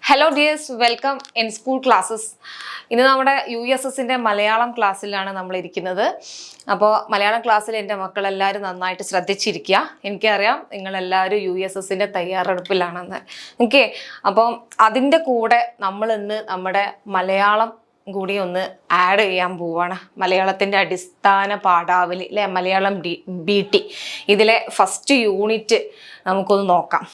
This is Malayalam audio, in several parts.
Hello dears, welcome in school classes. ഇന്ന് നമ്മുടെ USSന്റെ മലയാളം ക്ലാസ്സിലാണ് നമ്മൾ ഇരിക്കുന്നത്. അപ്പോൾ മലയാളം ക്ലാസ്സിൽ എൻ്റെ മക്കളെല്ലാവരും നന്നായിട്ട് ശ്രദ്ധിച്ചിരിക്കുക. എനിക്കറിയാം നിങ്ങളെല്ലാവരും USSന്റെ തയ്യാറെടുപ്പിലാണെന്ന്. ഓക്കെ, അപ്പം അതിൻ്റെ കൂടെ നമ്മൾ ഇന്ന് നമ്മുടെ മലയാളം കൂടി ഒന്ന് ആഡ് ചെയ്യാൻ പോവാണ്. മലയാളത്തിൻ്റെ അടിസ്ഥാന പാഠാവലി അല്ലെ, മലയാളം BT, ഇതിലെ ഫസ്റ്റ് യൂണിറ്റ് നമുക്കൊന്ന് നോക്കാം.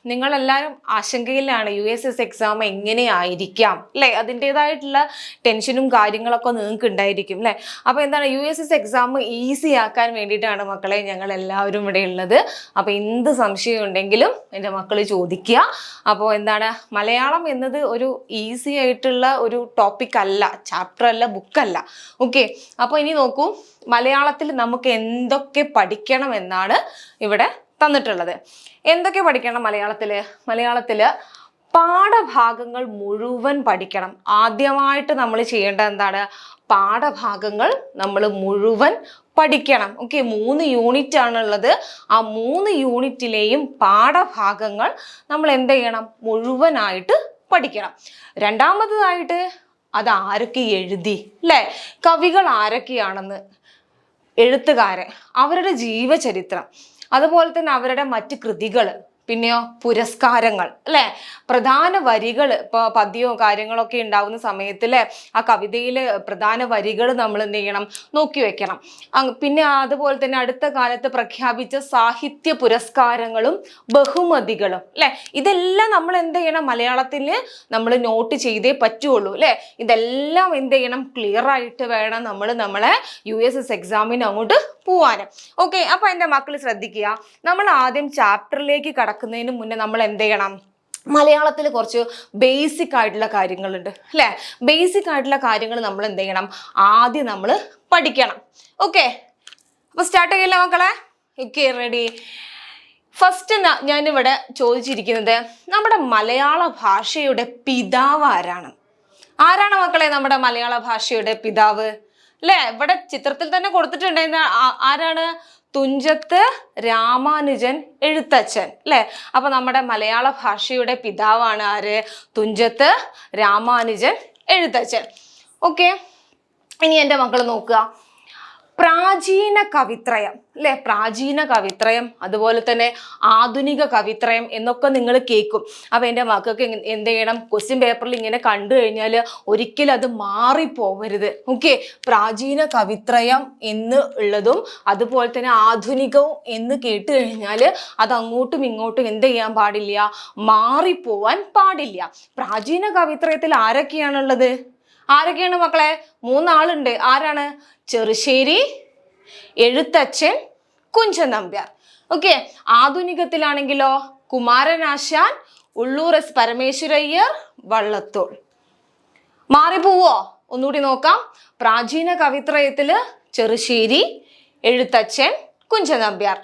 നിങ്ങളെല്ലാവരും ആശങ്കയിലാണ് USS എക്സാം എങ്ങനെയായിരിക്കാം അല്ലേ, അതിൻ്റെതായിട്ടുള്ള ടെൻഷനും കാര്യങ്ങളൊക്കെ നിങ്ങൾക്ക് ഉണ്ടായിരിക്കും അല്ലേ. അപ്പോൾ എന്താണ്, USS എക്സാം ഈസി ആക്കാൻ വേണ്ടിയിട്ടാണ് മക്കളെ ഞങ്ങൾ എല്ലാവരും ഇവിടെ ഉള്ളത്. അപ്പോൾ എന്ത് സംശയം ഉണ്ടെങ്കിലും എൻ്റെ മക്കൾ ചോദിക്കുക. അപ്പോൾ എന്താണ്, മലയാളം എന്നത് ഒരു ഈസി ആയിട്ടുള്ള ഒരു ടോപ്പിക് അല്ല, ചാപ്റ്റർ അല്ല, ബുക്കല്ല. ഓക്കെ, അപ്പോൾ ഇനി നോക്കൂ, മലയാളത്തിൽ നമുക്ക് എന്തൊക്കെ പഠിക്കണം എന്നാണ് ഇവിടെ തന്നിട്ടുള്ളത്. എന്തൊക്കെ പഠിക്കണം മലയാളത്തില് പാഠഭാഗങ്ങൾ മുഴുവൻ പഠിക്കണം. ആദ്യമായിട്ട് നമ്മൾ ചെയ്യേണ്ടത് എന്താണ്, പാഠഭാഗങ്ങൾ നമ്മൾ മുഴുവൻ പഠിക്കണം. ഓക്കെ, 3 യൂണിറ്റ് ആണുള്ളത്. ആ 3 യൂണിറ്റിലെയും പാഠഭാഗങ്ങൾ നമ്മൾ എന്ത് ചെയ്യണം, മുഴുവനായിട്ട് പഠിക്കണം. രണ്ടാമതായിട്ട് അത് ആരൊക്കെ എഴുതി അല്ലേ, കവികൾ ആരൊക്കെയാണെന്ന്, എഴുത്തുകാരെ, അവരുടെ ജീവചരിത്രം, അതുപോലെ തന്നെ അവരുടെ മറ്റ് കൃതികൾ, പിന്നെയോ പുരസ്കാരങ്ങൾ അല്ലെ, പ്രധാന വരികൾ. ഇപ്പോൾ പദ്യമോ കാര്യങ്ങളൊക്കെ ഉണ്ടാവുന്ന സമയത്ത് അല്ലെ, ആ കവിതയിലെ പ്രധാന വരികൾ നമ്മൾ എന്ത് ചെയ്യണം, നോക്കി വെക്കണം. പിന്നെ അതുപോലെ തന്നെ അടുത്ത കാലത്ത് പ്രഖ്യാപിച്ച സാഹിത്യ പുരസ്കാരങ്ങളും ബഹുമതികളും അല്ലെ, ഇതെല്ലാം നമ്മൾ എന്ത് ചെയ്യണം, മലയാളത്തിൽ നമ്മൾ നോട്ട് ചെയ്തേ പറ്റുള്ളൂ അല്ലെ. ഇതെല്ലാം എന്ത് ചെയ്യണം, ക്ലിയർ ആയിട്ട് വേണം നമ്മളെ USS എക്സാമിന് അങ്ങോട്ട് പോവാന്. ഓക്കെ, അപ്പൊ എൻ്റെ മക്കൾ ശ്രദ്ധിക്കുക, നമ്മൾ ആദ്യം ചാപ്റ്ററിലേക്ക് കടക്കുന്നതിന് മുന്നേ നമ്മൾ എന്ത് ചെയ്യണം, മലയാളത്തിൽ കുറച്ച് ബേസിക് ആയിട്ടുള്ള കാര്യങ്ങളുണ്ട് അല്ലേ. ബേസിക് ആയിട്ടുള്ള കാര്യങ്ങൾ നമ്മൾ എന്ത് ചെയ്യണം, ആദ്യം നമ്മൾ പഠിക്കണം. ഓക്കെ, അപ്പൊ സ്റ്റാർട്ട് ചെയ്യില്ല മക്കളെ. Okay, ready. ഫസ്റ്റ് ഞാനിവിടെ ചോദിച്ചിരിക്കുന്നത്, നമ്മുടെ മലയാള ഭാഷയുടെ പിതാവ് ആരാണ്? ആരാണ് മക്കളെ നമ്മുടെ മലയാള ഭാഷയുടെ പിതാവ് അല്ലേ? ഇവിടെ ചിത്രത്തിൽ തന്നെ കൊടുത്തിട്ടുണ്ടായിരുന്ന ആരാണ്? തുഞ്ചത്ത് രാമാനുജൻ എഴുത്തച്ഛൻ അല്ലേ. അപ്പൊ നമ്മുടെ മലയാള ഭാഷയുടെ പിതാവാണ് ആര്? തുഞ്ചത്ത് രാമാനുജൻ എഴുത്തച്ഛൻ. ഓക്കെ, ഇനി എൻ്റെ മക്കൾ നോക്കുക, പ്രാചീന കവിത്രയം അല്ലെ, പ്രാചീന കവിത്രയം, അതുപോലെ തന്നെ ആധുനിക കവിത്രയം എന്നൊക്കെ നിങ്ങൾ കേൾക്കും. അപ്പൊ എൻ്റെ മക്കൾക്ക് എന്ത് ചെയ്യണം, ക്വസ്റ്റ്യൻ പേപ്പറിൽ ഇങ്ങനെ കണ്ടു കഴിഞ്ഞാൽ ഒരിക്കലും അത് മാറിപ്പോവരുത്. ഓക്കെ, പ്രാചീന കവിത്രയം എന്ന് ഉള്ളതും അതുപോലെ തന്നെ ആധുനികവും എന്ന് കേട്ട് കഴിഞ്ഞാൽ അത് അങ്ങോട്ടും ഇങ്ങോട്ടും എന്ത് ചെയ്യാൻ പാടില്ല, മാറിപ്പോവാൻ പാടില്ല. പ്രാചീന കവിത്രയത്തിൽ ആരൊക്കെയാണുള്ളത്? ആരൊക്കെയാണ് മക്കളെ? 3 ആളുണ്ട്. ആരാണ്? ചെറുശ്ശേരി, എഴുത്തച്ഛൻ, കുഞ്ചൻ നമ്പ്യാർ. ഓക്കെ, ആധുനികത്തിലാണെങ്കിലോ കുമാരനാശാൻ, ഉള്ളൂർ S പരമേശ്വരയ്യർ, വള്ളത്തോൾ. മാറിപ്പോവോ? ഒന്നുകൂടി നോക്കാം. പ്രാചീന കവിത്രയത്തില് ചെറുശ്ശേരി, എഴുത്തച്ഛൻ, കുഞ്ചൻ നമ്പ്യാർ.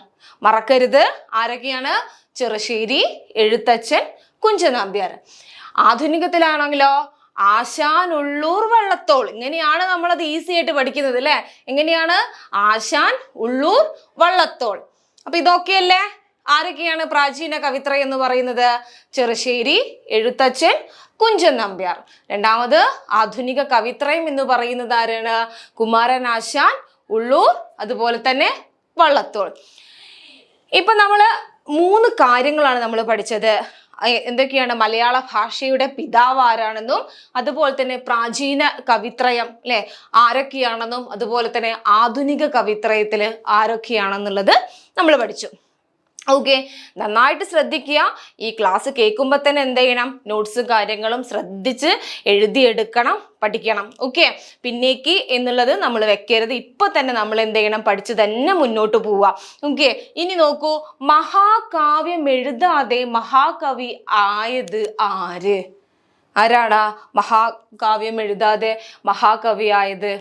മറക്കരുത്, ആരൊക്കെയാണ്? ചെറുശ്ശേരി, എഴുത്തച്ഛൻ, കുഞ്ചൻ നമ്പ്യാർ. ആധുനികത്തിലാണെങ്കിലോ ആശാൻ, ഉള്ളൂർ, വള്ളത്തോൾ. ഇങ്ങനെയാണ് നമ്മളത് ഈസി ആയിട്ട് പഠിക്കുന്നത് അല്ലെ. എങ്ങനെയാണ്? ആശാൻ, ഉള്ളൂർ, വള്ളത്തോൾ. അപ്പൊ ഇതൊക്കെയല്ലേ ആരൊക്കെയാണ് പ്രാചീന കവിത്രയം എന്ന് പറയുന്നത്? ചെറുശ്ശേരി, എഴുത്തച്ഛൻ, കുഞ്ചൻ നമ്പ്യാർ. രണ്ടാമത് ആധുനിക കവിത്രയം എന്ന് പറയുന്നത് ആരാണ്? കുമാരനാശാൻ, ഉള്ളൂർ, അതുപോലെ തന്നെ വള്ളത്തോൾ. ഇപ്പൊ നമ്മള് 3 കാര്യങ്ങളാണ് നമ്മൾ പഠിച്ചത്. എന്തൊക്കെയാണ്? മലയാള ഭാഷയുടെ പിതാവ് ആരാണെന്നും, അതുപോലെ തന്നെ പ്രാചീന കവിത്രയം അല്ലെ ആരൊക്കെയാണെന്നും, അതുപോലെ തന്നെ ആധുനിക കവിത്രയത്തില് ആരൊക്കെയാണെന്നുള്ളത് നമ്മൾ പഠിച്ചു. ഓക്കെ, നന്നായിട്ട് ശ്രദ്ധിക്കുക. ഈ ക്ലാസ് കേൾക്കുമ്പോൾ തന്നെ എന്ത് ചെയ്യണം, നോട്ട്സും കാര്യങ്ങളും ശ്രദ്ധിച്ച് എഴുതിയെടുക്കണം, പഠിക്കണം. ഓക്കെ, പിന്നേക്ക് എന്നുള്ളത് നമ്മൾ വെക്കരുത്. ഇപ്പൊ തന്നെ നമ്മൾ എന്ത് ചെയ്യണം, പഠിച്ച് തന്നെ മുന്നോട്ട് പോവുക. ഓക്കെ, ഇനി നോക്കൂ, മഹാകാവ്യം എഴുതാതെ മഹാകവി ആയത് ആര്? ആരാടാ മഹാകാവ്യം എഴുതാതെ മഹാകവി ആയത്?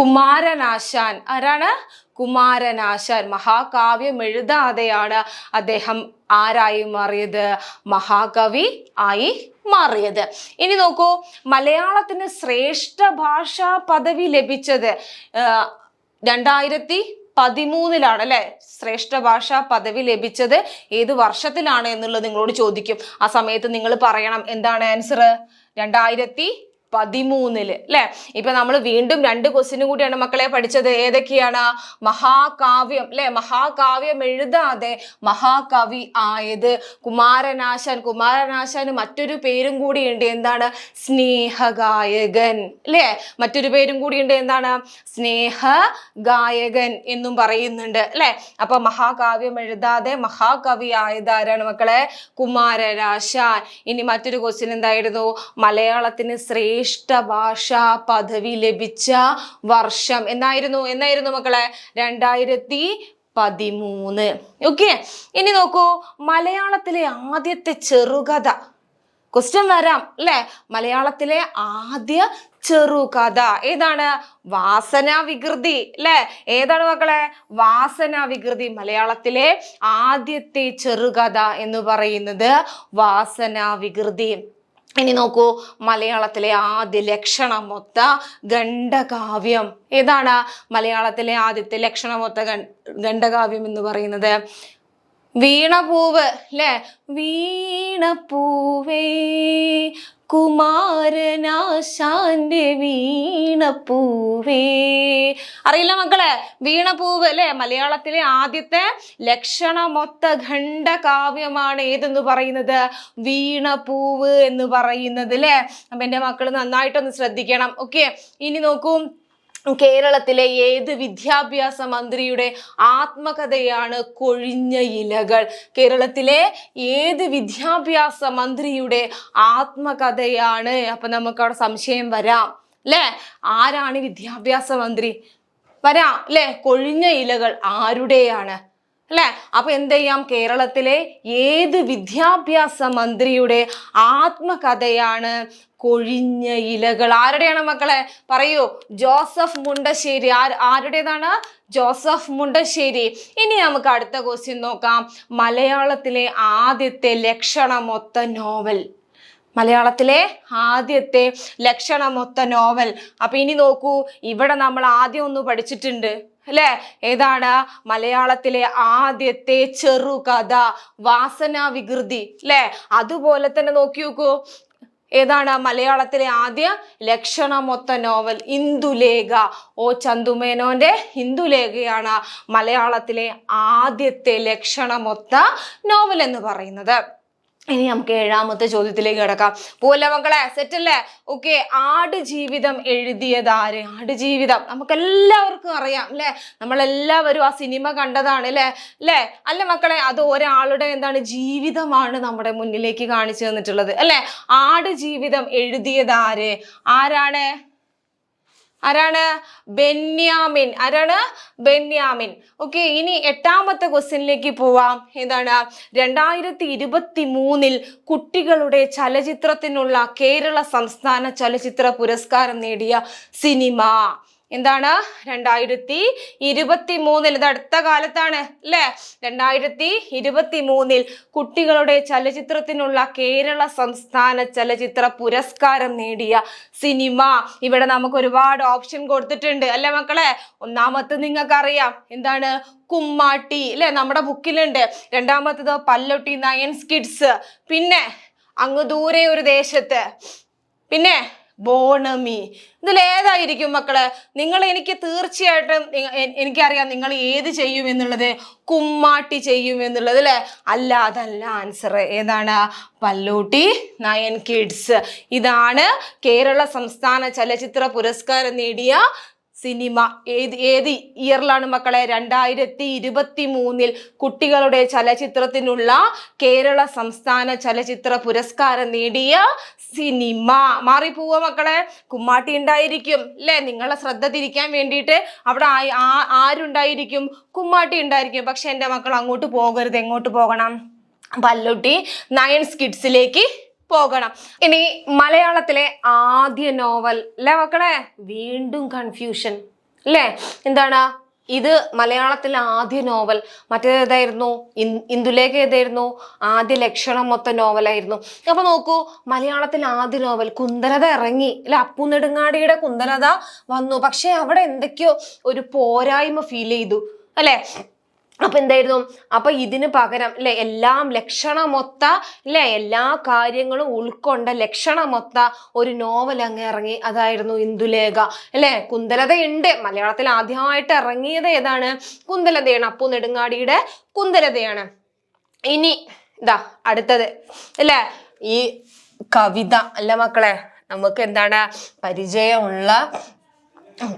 കുമാരനാശാൻ. ആരാണ്? കുമാരനാശാൻ. മഹാകാവ്യം എഴുതാതെയാണ് അദ്ദേഹം ആരായി മാറിയത്? മഹാകവി ആയി മാറിയത്. ഇനി നോക്കൂ, മലയാളത്തിന് ശ്രേഷ്ഠ ഭാഷാ പദവി ലഭിച്ചത് 2010 13 അല്ലെ ശ്രേഷ്ഠ ഭാഷാ പദവി ലഭിച്ചത് ഏത് വർഷത്തിലാണ് എന്നുള്ളത് നിങ്ങളോട് ചോദിക്കും. ആ സമയത്ത് നിങ്ങൾ പറയണം എന്താണ് ആൻസർ, 2013 അല്ലെ. ഇപ്പൊ നമ്മൾ വീണ്ടും 2 ക്വസ്റ്റ്യനും കൂടിയാണ് മക്കളെ പഠിച്ചത്. ഏതൊക്കെയാണ്? മഹാകാവ്യം അല്ലെ, മഹാകാവ്യം എഴുതാതെ മഹാകവി ആയത് കുമാരനാശാൻ. കുമാരനാശാന് മറ്റൊരു പേരും കൂടി ഉണ്ട്, എന്താണ്? സ്നേഹഗായകൻ അല്ലെ. മറ്റൊരു പേരും കൂടി ഉണ്ട്, എന്താണ്? സ്നേഹഗായകൻ എന്നും പറയുന്നുണ്ട് അല്ലെ. അപ്പൊ മഹാകാവ്യം എഴുതാതെ മഹാകവി ആയത് ആരാണ് മക്കളെ? കുമാരനാശാൻ. ഇനി മറ്റൊരു ക്വസ്റ്റ്യൻ എന്തായിരുന്നു? മലയാളത്തിന് ശ്രേഷ്ഠ ഭാഷാ പദവി ലഭിച്ച വർഷം എന്നായിരുന്നു മക്കളെ? 2013. ഓക്കെ. ഇനി നോക്കൂ, മലയാളത്തിലെ ആദ്യത്തെ ചെറുകഥ ക്വസ്റ്റ്യൻ വരാം അല്ലെ. മലയാളത്തിലെ ആദ്യ ചെറുകഥ ഏതാണ്? വാസനാവികൃതി അല്ലെ. ഏതാണ് മക്കളെ? വാസനാവികൃതി. മലയാളത്തിലെ ആദ്യത്തെ ചെറുകഥ എന്ന് പറയുന്നത് വാസനാവികൃതി. ഇനി നോക്കൂ, മലയാളത്തിലെ ആദ്യ ലക്ഷണമൊത്ത ഖണ്ഡകാവ്യം ഏതാണ്? മലയാളത്തിലെ ആദ്യത്തെ ലക്ഷണമൊത്ത ഖണ്ഡകാവ്യം എന്ന് പറയുന്നത് വീണപൂവ് അല്ലെ. വീണപ്പൂവേ കുമാരനാശാന്റെ വീണപ്പൂവേ. അറിയില്ല മക്കളെ? വീണപൂവ് അല്ലെ മലയാളത്തിലെ ആദ്യത്തെ ലക്ഷണമൊത്ത ഖണ്ഡകാവ്യമാണ് ഏതെന്ന് പറയുന്നത്? വീണപൂവ് എന്ന് പറയുന്നത് അല്ലെ. അപ്പൊ എന്റെ മക്കൾ നന്നായിട്ടൊന്ന് ശ്രദ്ധിക്കണം. ഓക്കെ. ഇനി നോക്കൂ, കേരളത്തിലെ ഏത് വിദ്യാഭ്യാസ മന്ത്രിയുടെ ആത്മകഥയാണ് കൊഴിഞ്ഞ ഇലകൾ? കേരളത്തിലെ ഏത് വിദ്യാഭ്യാസ മന്ത്രിയുടെ ആത്മകഥയാണ്? അപ്പൊ നമുക്ക് അവിടെ സംശയം വരാം അല്ലെ. ആരാണ് വിദ്യാഭ്യാസ മന്ത്രി? വരാം അല്ലെ. കൊഴിഞ്ഞ ഇലകൾ ആരുടെയാണ് അല്ലെ. അപ്പൊ എന്ത് ചെയ്യാം? കേരളത്തിലെ ഏത് വിദ്യാഭ്യാസ മന്ത്രിയുടെ ആത്മകഥയാണ് കൊഴിഞ്ഞ ഇലകൾ? ആരുടെയാണ് മക്കളെ? പറയൂ. ജോസഫ് മുണ്ടശ്ശേരി. ആരുടേതാണ്? ജോസഫ് മുണ്ടശ്ശേരി. ഇനി നമുക്ക് അടുത്ത ക്വസ്റ്റ്യൻ നോക്കാം. മലയാളത്തിലെ ആദ്യത്തെ ലക്ഷണമൊത്ത നോവൽ. മലയാളത്തിലെ ആദ്യത്തെ ലക്ഷണമൊത്ത നോവൽ. അപ്പൊ ഇനി നോക്കൂ, ഇവിടെ നമ്മൾ ആദ്യം ഒന്ന് പഠിച്ചിട്ടുണ്ട് അല്ലെ. ഏതാണ്? മലയാളത്തിലെ ആദ്യത്തെ ചെറുകഥ വാസനാവികൃതി അല്ലെ. അതുപോലെ തന്നെ നോക്കി നോക്കൂ, ഏതാണ് മലയാളത്തിലെ ആദ്യ ലക്ഷണമൊത്ത നോവൽ? ഇന്ദുലേഖ. ഓ ചന്തുമേനോന്റെ ഇന്ദുലേഖയാണ് മലയാളത്തിലെ ആദ്യത്തെ ലക്ഷണമൊത്ത നോവൽ എന്ന് പറയുന്നത്. ഇനി നമുക്ക് 7ാമത്തെ ചോദ്യത്തിലേക്ക് കിടക്കാം. പോലെ മക്കളെ, സെറ്റല്ലേ? ഓക്കെ. ആടുജീവിതം എഴുതിയത് ആര്? ആടുജീവിതം നമുക്കെല്ലാവർക്കും അറിയാം അല്ലെ. നമ്മളെല്ലാവരും ആ സിനിമ കണ്ടതാണ് അല്ലെ. അല്ല മക്കളെ, അത് ഒരാളുടെ എന്താണ് ജീവിതമാണ് നമ്മുടെ മുന്നിലേക്ക് കാണിച്ചു തന്നിട്ടുള്ളത് അല്ലെ. ആടുജീവിതം എഴുതിയത് ആര്? ആരാണ്? ബെന്യാമിൻ. ആരാണ്? ബെന്യാമിൻ. ഓക്കെ. ഇനി 8ാമത്തെ ക്വസ്റ്റ്യനിലേക്ക് പോവാം. എന്താണ്? 2023 കുട്ടികളുടെ ചലച്ചിത്രത്തിനുള്ള കേരള സംസ്ഥാന ചലച്ചിത്ര പുരസ്കാരം നേടിയ സിനിമ എന്താണ്? 2023 ഇത് അടുത്ത കാലത്താണ് അല്ലെ. 2023 കുട്ടികളുടെ ചലച്ചിത്രത്തിനുള്ള കേരള സംസ്ഥാന ചലച്ചിത്ര പുരസ്കാരം നേടിയ സിനിമ. ഇവിടെ നമുക്ക് ഒരുപാട് ഓപ്ഷൻ കൊടുത്തിട്ടുണ്ട് അല്ലെ മക്കളെ. ഒന്നാമത്തെ നിങ്ങൾക്കറിയാം, എന്താണ്? കുമ്മാട്ടി അല്ലെ, നമ്മുടെ ബുക്കിലുണ്ട്. 2ാമത്തേത് പല്ലൊട്ടി നയൻസ് കിഡ്സ്. പിന്നെ അങ്ങ് ദൂരെ ഒരു ദേശത്ത്. പിന്നെ ബോണമി. ഇതിലേതായിരിക്കും മക്കളെ? നിങ്ങൾ എനിക്ക് തീർച്ചയായിട്ടും എനിക്കറിയാം നിങ്ങൾ ഏത് ചെയ്യും എന്നുള്ളത്. കുമ്മാട്ടി ചെയ്യും എന്നുള്ളത് അല്ലെ. അല്ല, അതല്ല ആൻസർ. ഏതാണ്? പല്ലൂട്ടി നയൻ കിഡ്സ്. ഇതാണ് കേരള സംസ്ഥാന ചലച്ചിത്ര പുരസ്കാരം നേടിയ സിനിമ. ഏത് ഇയറിലാണ് മക്കളെ? 2023 കുട്ടികളുടെ ചലച്ചിത്രത്തിനുള്ള കേരള സംസ്ഥാന ചലച്ചിത്ര പുരസ്കാരം നേടിയ സിനിമ. മാറിപ്പോവ മക്കളെ? കുമ്മാട്ടി ഉണ്ടായിരിക്കും അല്ലെ. നിങ്ങളെ ശ്രദ്ധ തിരിക്കാൻ വേണ്ടിയിട്ട് അവിടെ ആരുണ്ടായിരിക്കും? കുമ്മാട്ടി ഉണ്ടായിരിക്കും. പക്ഷെ എൻ്റെ മക്കൾ അങ്ങോട്ട് പോകരുത്. എങ്ങോട്ട് പോകണം? പല്ലൊട്ടി നയൻസ് കിഡ്സിലേക്ക് പോകണം. ഇനി മലയാളത്തിലെ ആദ്യ നോവൽ അല്ലെ മക്കളെ. വീണ്ടും കൺഫ്യൂഷൻ അല്ലെ. എന്താണ് ഇത്? മലയാളത്തിലെ ആദ്യ നോവൽ മറ്റേതായിരുന്നു? ഇന്ദുലേഖ ഏതായിരുന്നു? ആദ്യ ലക്ഷണമൊത്ത നോവലായിരുന്നു. അപ്പൊ നോക്കൂ, മലയാളത്തിലെ ആദ്യ നോവൽ കുന്തലത ഇറങ്ങി അല്ലെ. അപ്പു നെടുങ്ങാടിയുടെ കുന്തലത വന്നു. പക്ഷെ അവിടെ എന്തൊക്കെയോ ഒരു പോരായ്മ ഫീൽ ചെയ്തു അല്ലെ. അപ്പൊ എന്തായിരുന്നു, അപ്പൊ ഇതിന് പകരം അല്ലെ എല്ലാം ലക്ഷണമൊത്ത അല്ലെ എല്ലാ കാര്യങ്ങളും ഉൾക്കൊണ്ട ലക്ഷണമൊത്ത ഒരു നോവൽ അങ്ങ് ഇറങ്ങി. അതായിരുന്നു ഇന്ദുലേഖ അല്ലെ. കുന്തലതയുണ്ട്, മലയാളത്തിൽ ആദ്യമായിട്ട് ഇറങ്ങിയത് ഏതാണ്? കുന്തലതയാണ്. അപ്പു നെടുങ്ങാടിയുടെ കുന്തലതയാണ്. ഇനി ഇതാ അടുത്തത് അല്ലെ ഈ കവിത അല്ല മക്കളെ, നമുക്ക് എന്താണ് പരിചയമുള്ള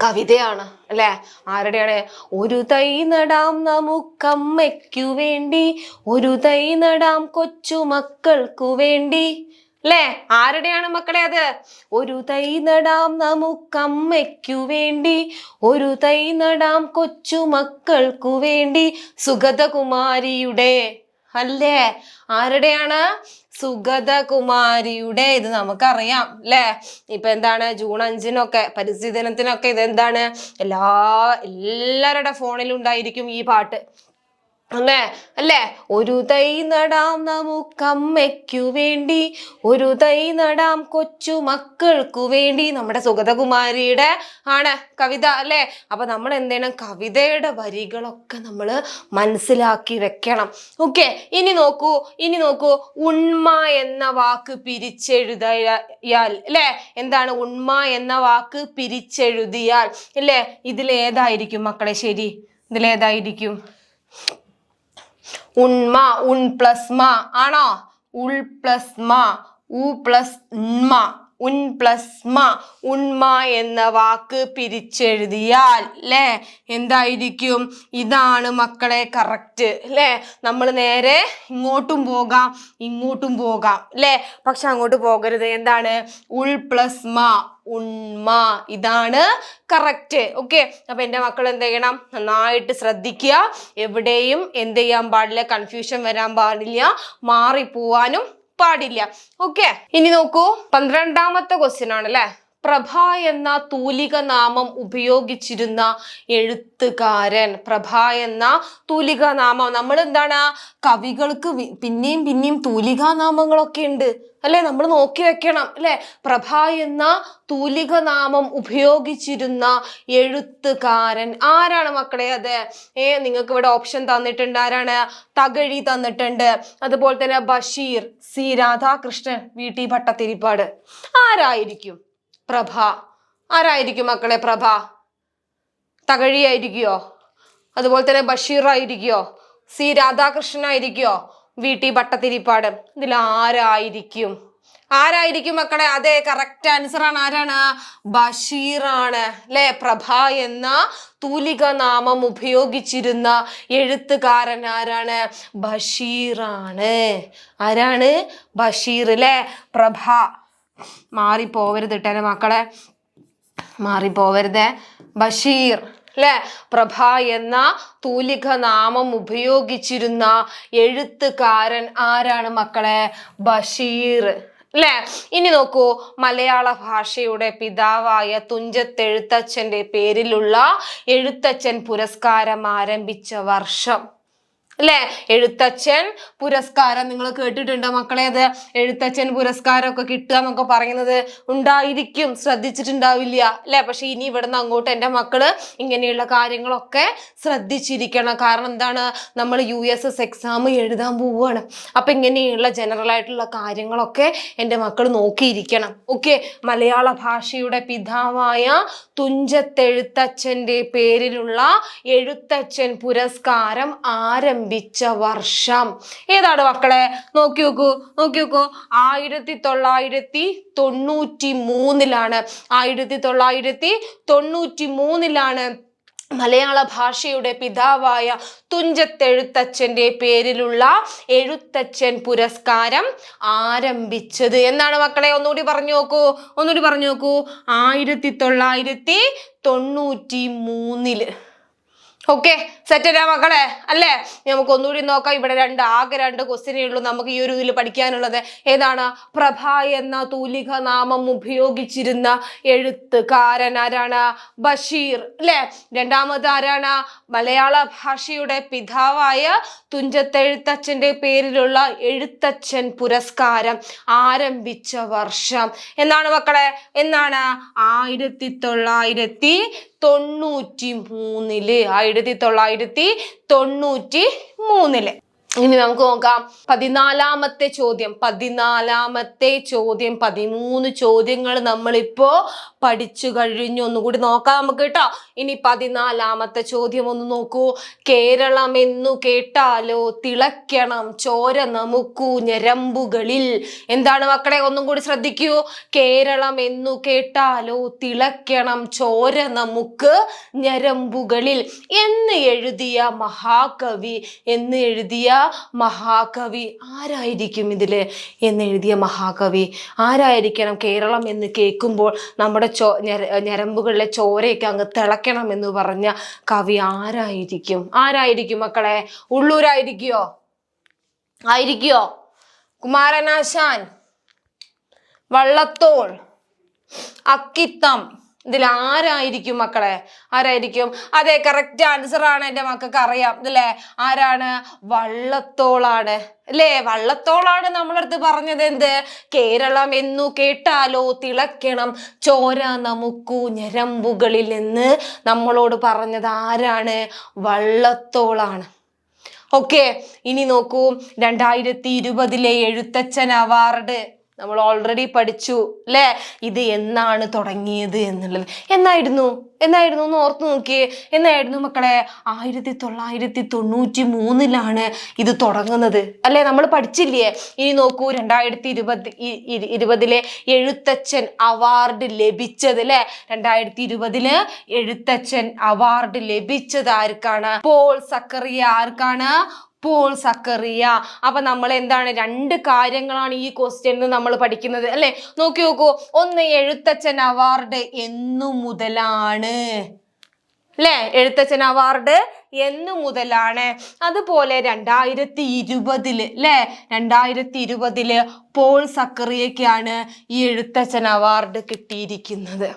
കവിതയാണ് അല്ലെ. ആരുടെയാണ്? ഒരു തൈ നടാം നമുക്കമ്മയ്ക്കു വേണ്ടി, ഒരു തൈ നടാം കൊച്ചുമക്കൾക്കു വേണ്ടി അല്ലെ. ആരുടെയാണ് മക്കളെ അത്? ഒരു തൈ നടാം നമുക്കമ്മയ്ക്കു വേണ്ടി, ഒരു തൈ നടാം കൊച്ചുമക്കൾക്കു വേണ്ടി. സുഗതകുമാരിയുടെ അല്ലേ. ആരുടെയാണ്? സുഗതകുമാരിയുടെ. ഇത് നമുക്കറിയാം അല്ലെ. ഇപ്പൊ എന്താണ് ജൂൺ 5-നൊക്കെ പരിസ്ഥിതി ദിനത്തിനൊക്കെ ഇതെന്താണ് എല്ലാവരുടെ ഫോണിലും ഉണ്ടായിരിക്കും ഈ പാട്ട് അല്ലേ. ഒരു തൈ നടാം നമുക്കമ്മയ്ക്കു വേണ്ടി, ഒരു തൈ നടാം കൊച്ചു മക്കൾക്കു വേണ്ടി. നമ്മുടെ സുഗതകുമാരിയുടെ ആണ് കവിത അല്ലെ. അപ്പൊ നമ്മൾ എന്ത് ചെയ്യണം? കവിതയുടെ വരികളൊക്കെ നമ്മൾ മനസ്സിലാക്കി വെക്കണം. ഓക്കെ. ഇനി നോക്കൂ ഉണ്മ എന്ന വാക്ക് പിരിച്ചെഴുതിയാൽ അല്ലെ. എന്താണ് ഉണ്മ എന്ന വാക്ക് പിരിച്ചെഴുതിയാൽ അല്ലെ. ഇതിലേതായിരിക്കും മക്കളെ ശരി? ഇതിലേതായിരിക്കും? ഉണ്മ, ഉൺ പ്ലസ് മ ആണോ? ഉൾ പ്ലസ് മ, ഉ പ്ലസ് മ, ഉൻ പ്ലസ് മ. ഉണ്മ എന്ന വാക്ക് പിരിച്ചെഴുതിയാൽ അല്ലേ എന്തായിരിക്കും? ഇതാണ് മക്കളെ കറക്റ്റ് അല്ലേ. നമ്മൾ നേരെ ഇങ്ങോട്ടും പോകാം ഇങ്ങോട്ടും പോകാം അല്ലേ. പക്ഷെ അങ്ങോട്ട് പോകരുത്. എന്താണ്? ഉൾ പ്ലസ് മ, ഉണ്മ. ഇതാണ് കറക്റ്റ്. ഓക്കെ. അപ്പൊ എൻ്റെ മക്കൾ എന്ത് ചെയ്യണം? നന്നായിട്ട് ശ്രദ്ധിക്കുക. എവിടെയും എന്ത് ചെയ്യാൻ പാടില്ല? കൺഫ്യൂഷൻ വരാൻ പാടില്ല, മാറിപ്പോവാനും പാടില്ല. ഓക്കെ. ഇനി നോക്കൂ 12ാമത്തെ ക്വസ്റ്റ്യൻ ആണ് അല്ലെ. പ്രഭ എന്ന തൂലിക നാമം ഉപയോഗിച്ചിരുന്ന എഴുത്തുകാരൻ. പ്രഭ എന്ന തൂലിക നാമം. നമ്മൾ എന്താണ് കവികൾക്ക് പിന്നെയും തൂലികാ നാമങ്ങളൊക്കെ ഉണ്ട് അല്ലെ. നമ്മൾ നോക്കി വെക്കണം അല്ലെ. പ്രഭ എന്ന തൂലിക നാമം ഉപയോഗിച്ചിരുന്ന എഴുത്തുകാരൻ ആരാണ് മക്കളെ അത്? നിങ്ങൾക്ക് ഇവിടെ ഓപ്ഷൻ തന്നിട്ടുണ്ട്. ആരാണ്? തകഴി തന്നിട്ടുണ്ട്. അതുപോലെ തന്നെ Basheer, C Radhakrishnan, V T Bhattathiripad. ആരായിരിക്കും പ്രഭ? ആരായിരിക്കും മക്കളെ പ്രഭ? തകഴി ആയിരിക്കോ? അതുപോലെ തന്നെ ബഷീർ ആയിരിക്കോ? സി രാധാകൃഷ്ണൻ ആയിരിക്കോ? V T Bhattathiripad? ഇതിൽ ആരായിരിക്കും മക്കളെ? അതെ, കറക്റ്റ് ആൻസർ ആണ്. ആരാണ്? ബഷീറാണ് അല്ലെ. പ്രഭ എന്ന തൂലിക നാമം ഉപയോഗിച്ചിരുന്ന എഴുത്തുകാരൻ ആരാണ്? ബഷീറാണ്. ആരാണ്? ബഷീർ അല്ലെ. പ്രഭ. മാറിപ്പോവരുത് കേട്ടോ മക്കളെ, മാറിപ്പോവരുത്. ബഷീർ അല്ലെ. പ്രഭ എന്ന തൂലിക നാമം ഉപയോഗിച്ചിരുന്ന എഴുത്തുകാരൻ ആരാണ് മക്കളെ? ബഷീർ അല്ലെ. ഇനി നോക്കൂ, മലയാള ഭാഷയുടെ പിതാവായ തുഞ്ചത്തെഴുത്തച്ഛന്റെ പേരിലുള്ള എഴുത്തച്ഛൻ പുരസ്കാരം ആരംഭിച്ച വർഷം അല്ലെ. എഴുത്തച്ഛൻ പുരസ്കാരം നിങ്ങൾ കേട്ടിട്ടുണ്ടോ മക്കളെ? അത് എഴുത്തച്ഛൻ പുരസ്കാരമൊക്കെ കിട്ടുക എന്നൊക്കെ പറയുന്നത് ഉണ്ടായിരിക്കും, ശ്രദ്ധിച്ചിട്ടുണ്ടാവില്ല അല്ലെ. പക്ഷെ ഇനി ഇവിടുന്ന് അങ്ങോട്ട് എൻ്റെ മക്കള് ഇങ്ങനെയുള്ള കാര്യങ്ങളൊക്കെ ശ്രദ്ധിച്ചിരിക്കണം. കാരണം എന്താണ്? നമ്മൾ USS എക്സാം എഴുതാൻ പോവുകയാണ്. അപ്പൊ ഇങ്ങനെയുള്ള ജനറൽ ആയിട്ടുള്ള കാര്യങ്ങളൊക്കെ എൻ്റെ മക്കൾ നോക്കിയിരിക്കണം. ഓക്കെ. മലയാള ഭാഷയുടെ പിതാവായ തുഞ്ചത്തെഴുത്തച്ഛന്റെ പേരിലുള്ള എഴുത്തച്ഛൻ പുരസ്കാരം ആരംഭിച്ച വർഷം ഏതാണ് മക്കളെ? നോക്കി നോക്കൂ 1993-ലാണ്. 1993-ലാണ് മലയാള ഭാഷയുടെ പിതാവായ തുഞ്ചത്തെഴുത്തച്ഛന്റെ പേരിലുള്ള എഴുത്തച്ഛൻ പുരസ്കാരം ആരംഭിച്ചത്. എന്നാണ് മക്കളെ? ഒന്നുകൂടി പറഞ്ഞു നോക്കൂ 1993. ഓക്കെ, സെറ്റല്ലേ മക്കളെ? അല്ലേ? നമുക്ക് ഒന്നുകൂടി നോക്കാം. ഇവിടെ ആകെ രണ്ട് ക്വസ്റ്റ്യനേ ഉള്ളൂ നമുക്ക് ഈ ഒരു ഇതിൽ പഠിക്കാനുള്ളത്. ഏതാണ്? പ്രഭ എന്ന തൂലിക നാമം ഉപയോഗിച്ചിരുന്ന എഴുത്തുകാരൻ ആരാണ്? ബഷീർ അല്ലെ. രണ്ടാമത് ആരാണ്? മലയാള ഭാഷയുടെ പിതാവായ തുഞ്ചത്തെഴുത്തച്ഛന്റെ പേരിലുള്ള എഴുത്തച്ഛൻ പുരസ്കാരം ആരംഭിച്ച വർഷം എന്നാണ് മക്കളെ? എന്നാണ്? 1993 1993 1993. ഇനി നമുക്ക് നോക്കാം 14-ാമത്തെ ചോദ്യം. 13 ചോദ്യങ്ങൾ നമ്മളിപ്പോ പഠിച്ചു കഴിഞ്ഞു. ഒന്നുകൂടി നോക്കാം നമുക്ക് കേട്ടോ. ഇനി 14-ാമത്തെ ചോദ്യം ഒന്ന് നോക്കൂ. കേരളം എന്നു കേട്ടാലോ തിളയ്ക്കണം ചോര നമുക്കു ഞരമ്പുകളിൽ. എന്താണ് മക്കളെ? ഒന്നും കൂടി ശ്രദ്ധിക്കൂ. കേരളം എന്നു കേട്ടാലോ തിളയ്ക്കണം ചോര നമുക്ക് ഞരമ്പുകളിൽ എന്ന് എഴുതിയ മഹാകവി ആരായിരിക്കും? ഇതില് എന്നെഴുതിയ മഹാകവി ആരായിരിക്കണം? കേരളം എന്ന് കേൾക്കുമ്പോൾ നമ്മുടെ ഞരമ്പുകളിലെ ചോരയൊക്കെ അങ്ങ് തിളക്കണം എന്ന് പറഞ്ഞ കവി ആരായിരിക്കും മക്കളെ? ആയിരിക്കോ? കുമാരനാശാൻ, വള്ളത്തോൾ, അക്കിത്തം, ഇതിൽ ആരായിരിക്കും മക്കളെ? അതെ, കറക്റ്റ് ആൻസർ ആണ്. എൻ്റെ മക്കൾക്ക് അറിയാം അല്ലേ? ആരാണ്? വള്ളത്തോളാണ് അല്ലേ? വള്ളത്തോളാണ് നമ്മളടുത്ത് പറഞ്ഞത് എന്ത്? കേരളം എന്നു കേട്ടാലോ തിളയ്ക്കണം ചോര നമുക്കു ഞരമ്പുകളിൽ എന്ന് നമ്മളോട് പറഞ്ഞത് ആരാണ്? വള്ളത്തോളാണ്. ഓക്കെ, ഇനി നോക്കൂ. 2020 എഴുത്തച്ഛൻ അവാർഡ് നമ്മൾ ഓൾറെഡി പഠിച്ചു അല്ലേ? ഇത് എന്നാണ് തുടങ്ങിയത് എന്നുള്ളത്. എന്നായിരുന്നു ഒന്ന് ഓർത്ത് നോക്കിയേ. എന്നായിരുന്നു മക്കളെ? 1993 ഇത് തുടങ്ങുന്നത് അല്ലേ? നമ്മൾ പഠിച്ചില്ലേ? ഇനി നോക്കൂ, 2020 എഴുത്തച്ഛൻ അവാർഡ് ലഭിച്ചത് അല്ലേ? 2020 എഴുത്തച്ഛൻ അവാർഡ് ലഭിച്ചത് ആർക്കാണ്? പോൾ സക്കറിയ. ആർക്കാണ്? പോൾ സക്കറിയ. അപ്പൊ നമ്മൾ എന്താണ്? 2 കാര്യങ്ങളാണ് ഈ ക്വസ്റ്റ്യനിൽ നമ്മൾ പഠിക്കുന്നത് അല്ലെ? നോക്കൂ. ഒന്ന്, എഴുത്തച്ഛൻ അവാർഡ് എന്നു മുതലാണ് അല്ലെ? എഴുത്തച്ഛൻ അവാർഡ് എന്നു മുതലാണ്. അതുപോലെ 2020 അല്ലെ? 2020 പോൾ സക്കറിയക്കാണ് ഈ എഴുത്തച്ഛൻ അവാർഡ് കിട്ടിയിരിക്കുന്നത്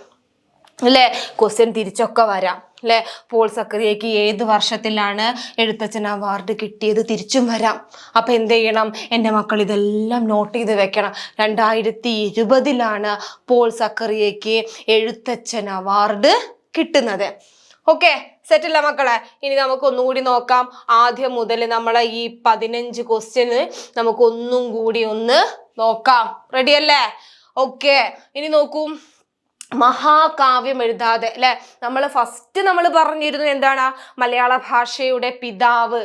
അല്ലെ? ക്വസ്റ്റ്യൻ തിരിച്ചൊക്കെ വരാം അല്ലെ? പോൾ സക്കറിയക്ക് ഏത് വർഷത്തിലാണ് എഴുത്തച്ഛൻ അവാർഡ് കിട്ടിയത്? തിരിച്ചും വരാം. അപ്പൊ എന്ത് ചെയ്യണം എൻ്റെ മക്കൾ? ഇതെല്ലാം നോട്ട് ചെയ്ത് വെക്കണം. 2020 പോൾ സക്കറിയക്ക് എഴുത്തച്ഛൻ അവാർഡ് കിട്ടുന്നത്. ഓക്കെ, സെറ്റല്ല മക്കളെ? ഇനി നമുക്ക് ഒന്നുകൂടി നോക്കാം. ആദ്യം മുതൽ നമ്മളെ ഈ 15 ക്വസ്റ്റ്യന് നമുക്ക് ഒന്നും കൂടി ഒന്ന് നോക്കാം. റെഡി അല്ലേ? ഓക്കെ, ഇനി നോക്കൂ. മഹാകാവ്യം എഴുതാതെ അല്ലെ? നമ്മൾ പറഞ്ഞിരുന്നു എന്താണ്? മലയാള ഭാഷയുടെ പിതാവ്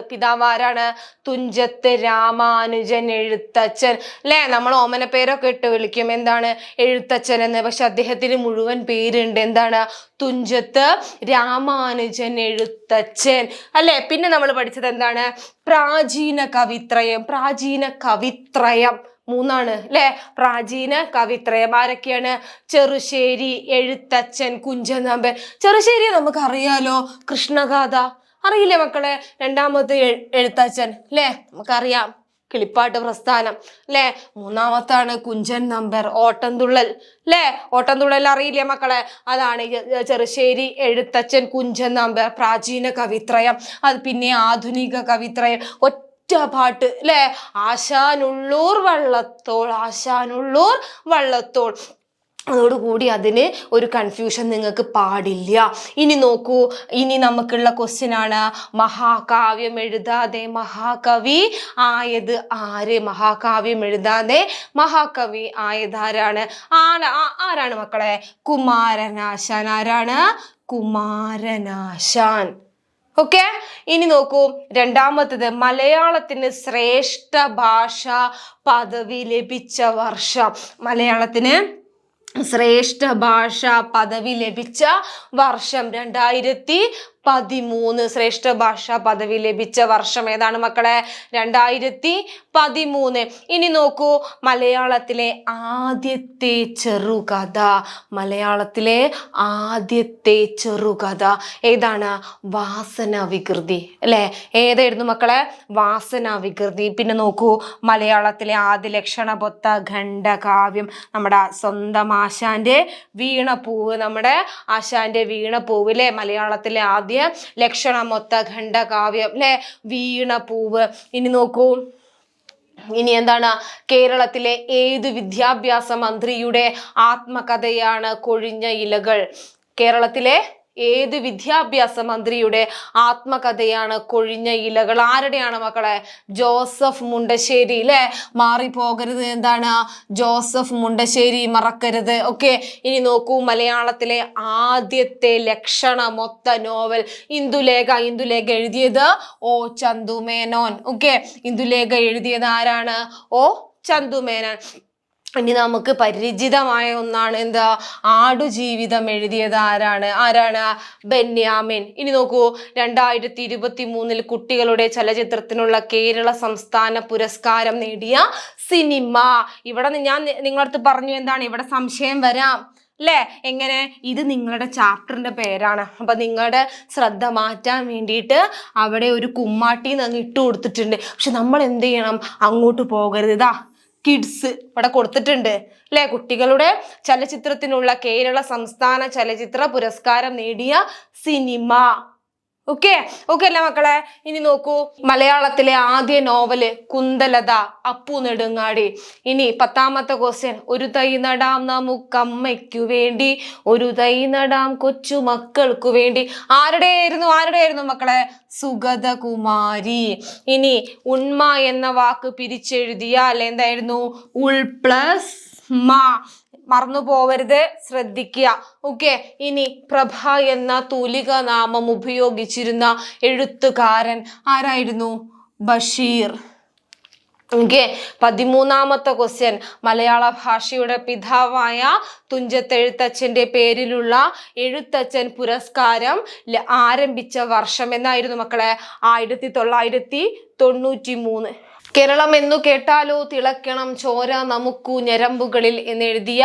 ആരാണ്? തുഞ്ചത്ത് രാമാനുജൻ എഴുത്തച്ഛൻ അല്ലെ? നമ്മൾ ഓമന പേരൊക്കെ ഇട്ട് വിളിക്കും എന്താണ്? എഴുത്തച്ഛൻ എന്ന്. പക്ഷെ അദ്ദേഹത്തിന് മുഴുവൻ പേരുണ്ട്. എന്താണ്? തുഞ്ചത്ത് രാമാനുജൻ എഴുത്തച്ഛൻ അല്ലെ? പിന്നെ നമ്മൾ പഠിച്ചത് എന്താണ്? പ്രാചീന കവിത്രയം 3 അല്ലെ? പ്രാചീന കവിത്രയം ആരൊക്കെയാണ്? ചെറുശ്ശേരി, എഴുത്തച്ഛൻ, കുഞ്ചൻ നമ്പ്യാർ. ചെറുശ്ശേരി നമുക്ക് അറിയാലോ, കൃഷ്ണഗാഥ അറിയില്ലേ മക്കളെ? 2ാമത്തെ എഴുത്തച്ഛൻ അല്ലെ? നമുക്കറിയാം, കിളിപ്പാട്ട് പ്രസ്ഥാനം അല്ലെ? 3ാമത്താണ് കുഞ്ചൻ നമ്പ്യാർ, ഓട്ടംതുള്ളൽ അല്ലെ? ഓട്ടംതുള്ളൽ അറിയില്ലേ മക്കളെ? അതാണ് ചെറുശ്ശേരി, എഴുത്തച്ഛൻ, കുഞ്ചൻ നമ്പ്യാർ, പ്രാചീന കവിത്രയം. അത് പിന്നെ ആധുനിക കവിത്രയം, പാട്ട് അല്ലെ? ആശാനുള്ളൂർ വള്ളത്തോൾ. അതോടുകൂടി അതിന് ഒരു കൺഫ്യൂഷൻ നിങ്ങൾക്ക് പാടില്ല. ഇനി നോക്കൂ, ഇനി നമുക്കുള്ള ക്വസ്റ്റ്യൻ ആണ് മഹാകാവ്യം എഴുതാതെ മഹാകവി ആയത് ആര്? മഹാകാവ്യം എഴുതാതെ മഹാകവി ആയത് ആരാണ് മക്കളെ? കുമാരനാശാൻ. ആരാണ്? കുമാരനാശാൻ. ഓക്കെ, ഇനി നോക്കൂ. 2ാമത്തത് മലയാളത്തിന് ശ്രേഷ്ഠ ഭാഷ പദവി ലഭിച്ച വർഷം. മലയാളത്തിന് ശ്രേഷ്ഠ ഭാഷ പദവി ലഭിച്ച വർഷം 2013. ശ്രേഷ്ഠ ഭാഷ പദവി ലഭിച്ച വർഷം ഏതാണ് മക്കളെ? 2013. ഇനി നോക്കൂ, മലയാളത്തിലെ ആദ്യത്തെ ചെറുകഥ ഏതാണ്? വാസനാവികൃതി അല്ലെ? ഏതായിരുന്നു മക്കളെ? വാസനാവികൃതി. പിന്നെ നോക്കൂ, മലയാളത്തിലെ ആദ്യ ലക്ഷണബൊത്ത ഖണ്ഡകാവ്യം നമ്മുടെ സ്വന്തം ആശാന്റെ വീണപ്പൂവ്. അല്ലെ? മലയാളത്തിലെ ആദ്യ ലക്ഷണമൊത്ത ഖണ്ഡകാവ്യം അല്ലെ? വീണപ്പൂവ്. ഇനി നോക്കൂ, ഇനി എന്താണ്? കേരളത്തിലെ ഏത് വിദ്യാഭ്യാസ മന്ത്രിയുടെ ആത്മകഥയാണ് കൊഴിഞ്ഞ ഇലകൾ? കേരളത്തിലെ ഏത് വിദ്യാഭ്യാസ മന്ത്രിയുടെ ആത്മകഥയാണ് കൊഴിഞ്ഞ ഇലകൾ? ആരുടെയാണ് മക്കളെ? ജോസഫ് മുണ്ടശ്ശേരി. അല്ലെ, മാറിപ്പോകരുത്. എന്താണ്? ജോസഫ് മുണ്ടശ്ശേരി, മറക്കരുത്. ഓക്കെ, ഇനി നോക്കൂ, മലയാളത്തിലെ ആദ്യത്തെ ലക്ഷണമൊത്ത നോവൽ ഇന്ദുലേഖ. ഇന്ദുലേഖ എഴുതിയത് O ചന്തുമേനോൻ. ഓക്കെ, ഇന്ദുലേഖ എഴുതിയത് ആരാണ്? O ചന്തുമേനോൻ. ഇനി നമുക്ക് പരിചിതമായ ഒന്നാണ് എന്താ? ആടുജീവിതം എഴുതിയത് ആരാണ്? ബെന്യാമിൻ. ഇനി നോക്കൂ, 2023 കുട്ടികളുടെ ചലച്ചിത്രത്തിനുള്ള കേരള സംസ്ഥാന പുരസ്കാരം നേടിയ സിനിമ. ഇവിടെ ഞാൻ നിങ്ങളടുത്ത് പറഞ്ഞു എന്താണ്? ഇവിടെ സംശയം വരാം അല്ലേ? എങ്ങനെ? ഇത് നിങ്ങളുടെ ചാപ്റ്ററിന്റെ പേരാണ്. അപ്പൊ നിങ്ങളുടെ ശ്രദ്ധ മാറ്റാൻ വേണ്ടിയിട്ട് അവിടെ ഒരു കുമ്മാട്ടി അങ്ങ് ഇട്ട് കൊടുത്തിട്ടുണ്ട്. പക്ഷെ നമ്മൾ എന്ത് ചെയ്യണം? അങ്ങോട്ട് പോകരുത്. ഇതാ കിഡ്സ് ഇവിടെ കൊടുത്തിട്ടുണ്ട് അല്ലെ? കുട്ടികളുടെ ചലച്ചിത്രത്തിനുള്ള കേരള സംസ്ഥാന ചലച്ചിത്ര പുരസ്കാരം നേടിയ സിനിമ. ഓക്കെ അല്ലേ മക്കളെ? ഇനി നോക്കൂ, മലയാളത്തിലെ ആദ്യ നോവല് കുന്തലത, അപ്പു നെടുങ്ങാടി. ഇനി 10ാമത്തെ ക്വസ്റ്റ്യൻ, ഒരു തൈ നടാം നമുക്കമ്മയ്ക്കു വേണ്ടി, ഒരു തൈ നടാം കൊച്ചു മക്കൾക്കു വേണ്ടി. ആരുടെയായിരുന്നു മക്കളെ? സുഗതകുമാരി. ഇനി ഉണ്മ എന്ന വാക്ക് പിരിച്ചെഴുതിയാൽ എന്തായിരുന്നു? ഉൾ പ്ലസ് മ. മറന്നു പോവരുത്, ശ്രദ്ധിക്കുക. ഓക്കെ, ഇനി പ്രഭ എന്ന തൂലിക നാമം ഉപയോഗിച്ചിരുന്ന എഴുത്തുകാരൻ ആരായിരുന്നു? ബഷീർ. ഓക്കെ, 13ാമത്തെ ക്വസ്റ്റ്യൻ, മലയാള ഭാഷയുടെ പിതാവായ തുഞ്ചത്തെഴുത്തച്ഛന്റെ പേരിലുള്ള എഴുത്തച്ഛൻ പുരസ്കാരം ആരംഭിച്ച വർഷം എന്നായിരുന്നു മക്കളെ? 1993. കേരളം എന്നു കേട്ടാലോ തിളക്കണം ചോര നമുക്കു ഞരമ്പുകളിൽ എന്നെഴുതിയ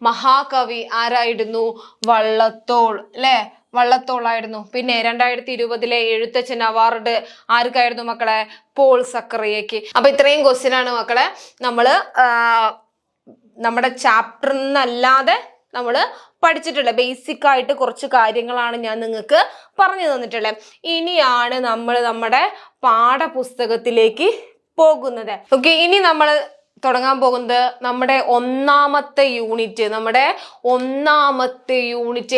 മഹാകവി ആരായിരുന്നു? വള്ളത്തോൾ. അല്ലെ, വള്ളത്തോളായിരുന്നു. പിന്നെ 2020 എഴുത്തച്ഛൻ അവാർഡ് ആർക്കായിരുന്നു മക്കളെ? പോൾ സക്കറിയയ്ക്ക്. അപ്പൊ ഇത്രയും ക്വസ്റ്റ്യൻ ആണ് മക്കളെ നമ്മള് നമ്മുടെ ചാപ്റ്ററിൽ നിന്നല്ലാതെ നമ്മള് പഠിച്ചിട്ടുള്ള ബേസിക് ആയിട്ട് കുറച്ച് കാര്യങ്ങളാണ് ഞാൻ നിങ്ങൾക്ക് പറഞ്ഞു തന്നിട്ടുള്ളത്. ഇനിയാണ് നമ്മൾ നമ്മുടെ പാഠപുസ്തകത്തിലേക്ക് പോകുന്നത്. ഓക്കെ, ഇനി നമ്മൾ തുടങ്ങാൻ പോകുന്നത് നമ്മുടെ ഒന്നാമത്തെ യൂണിറ്റ്.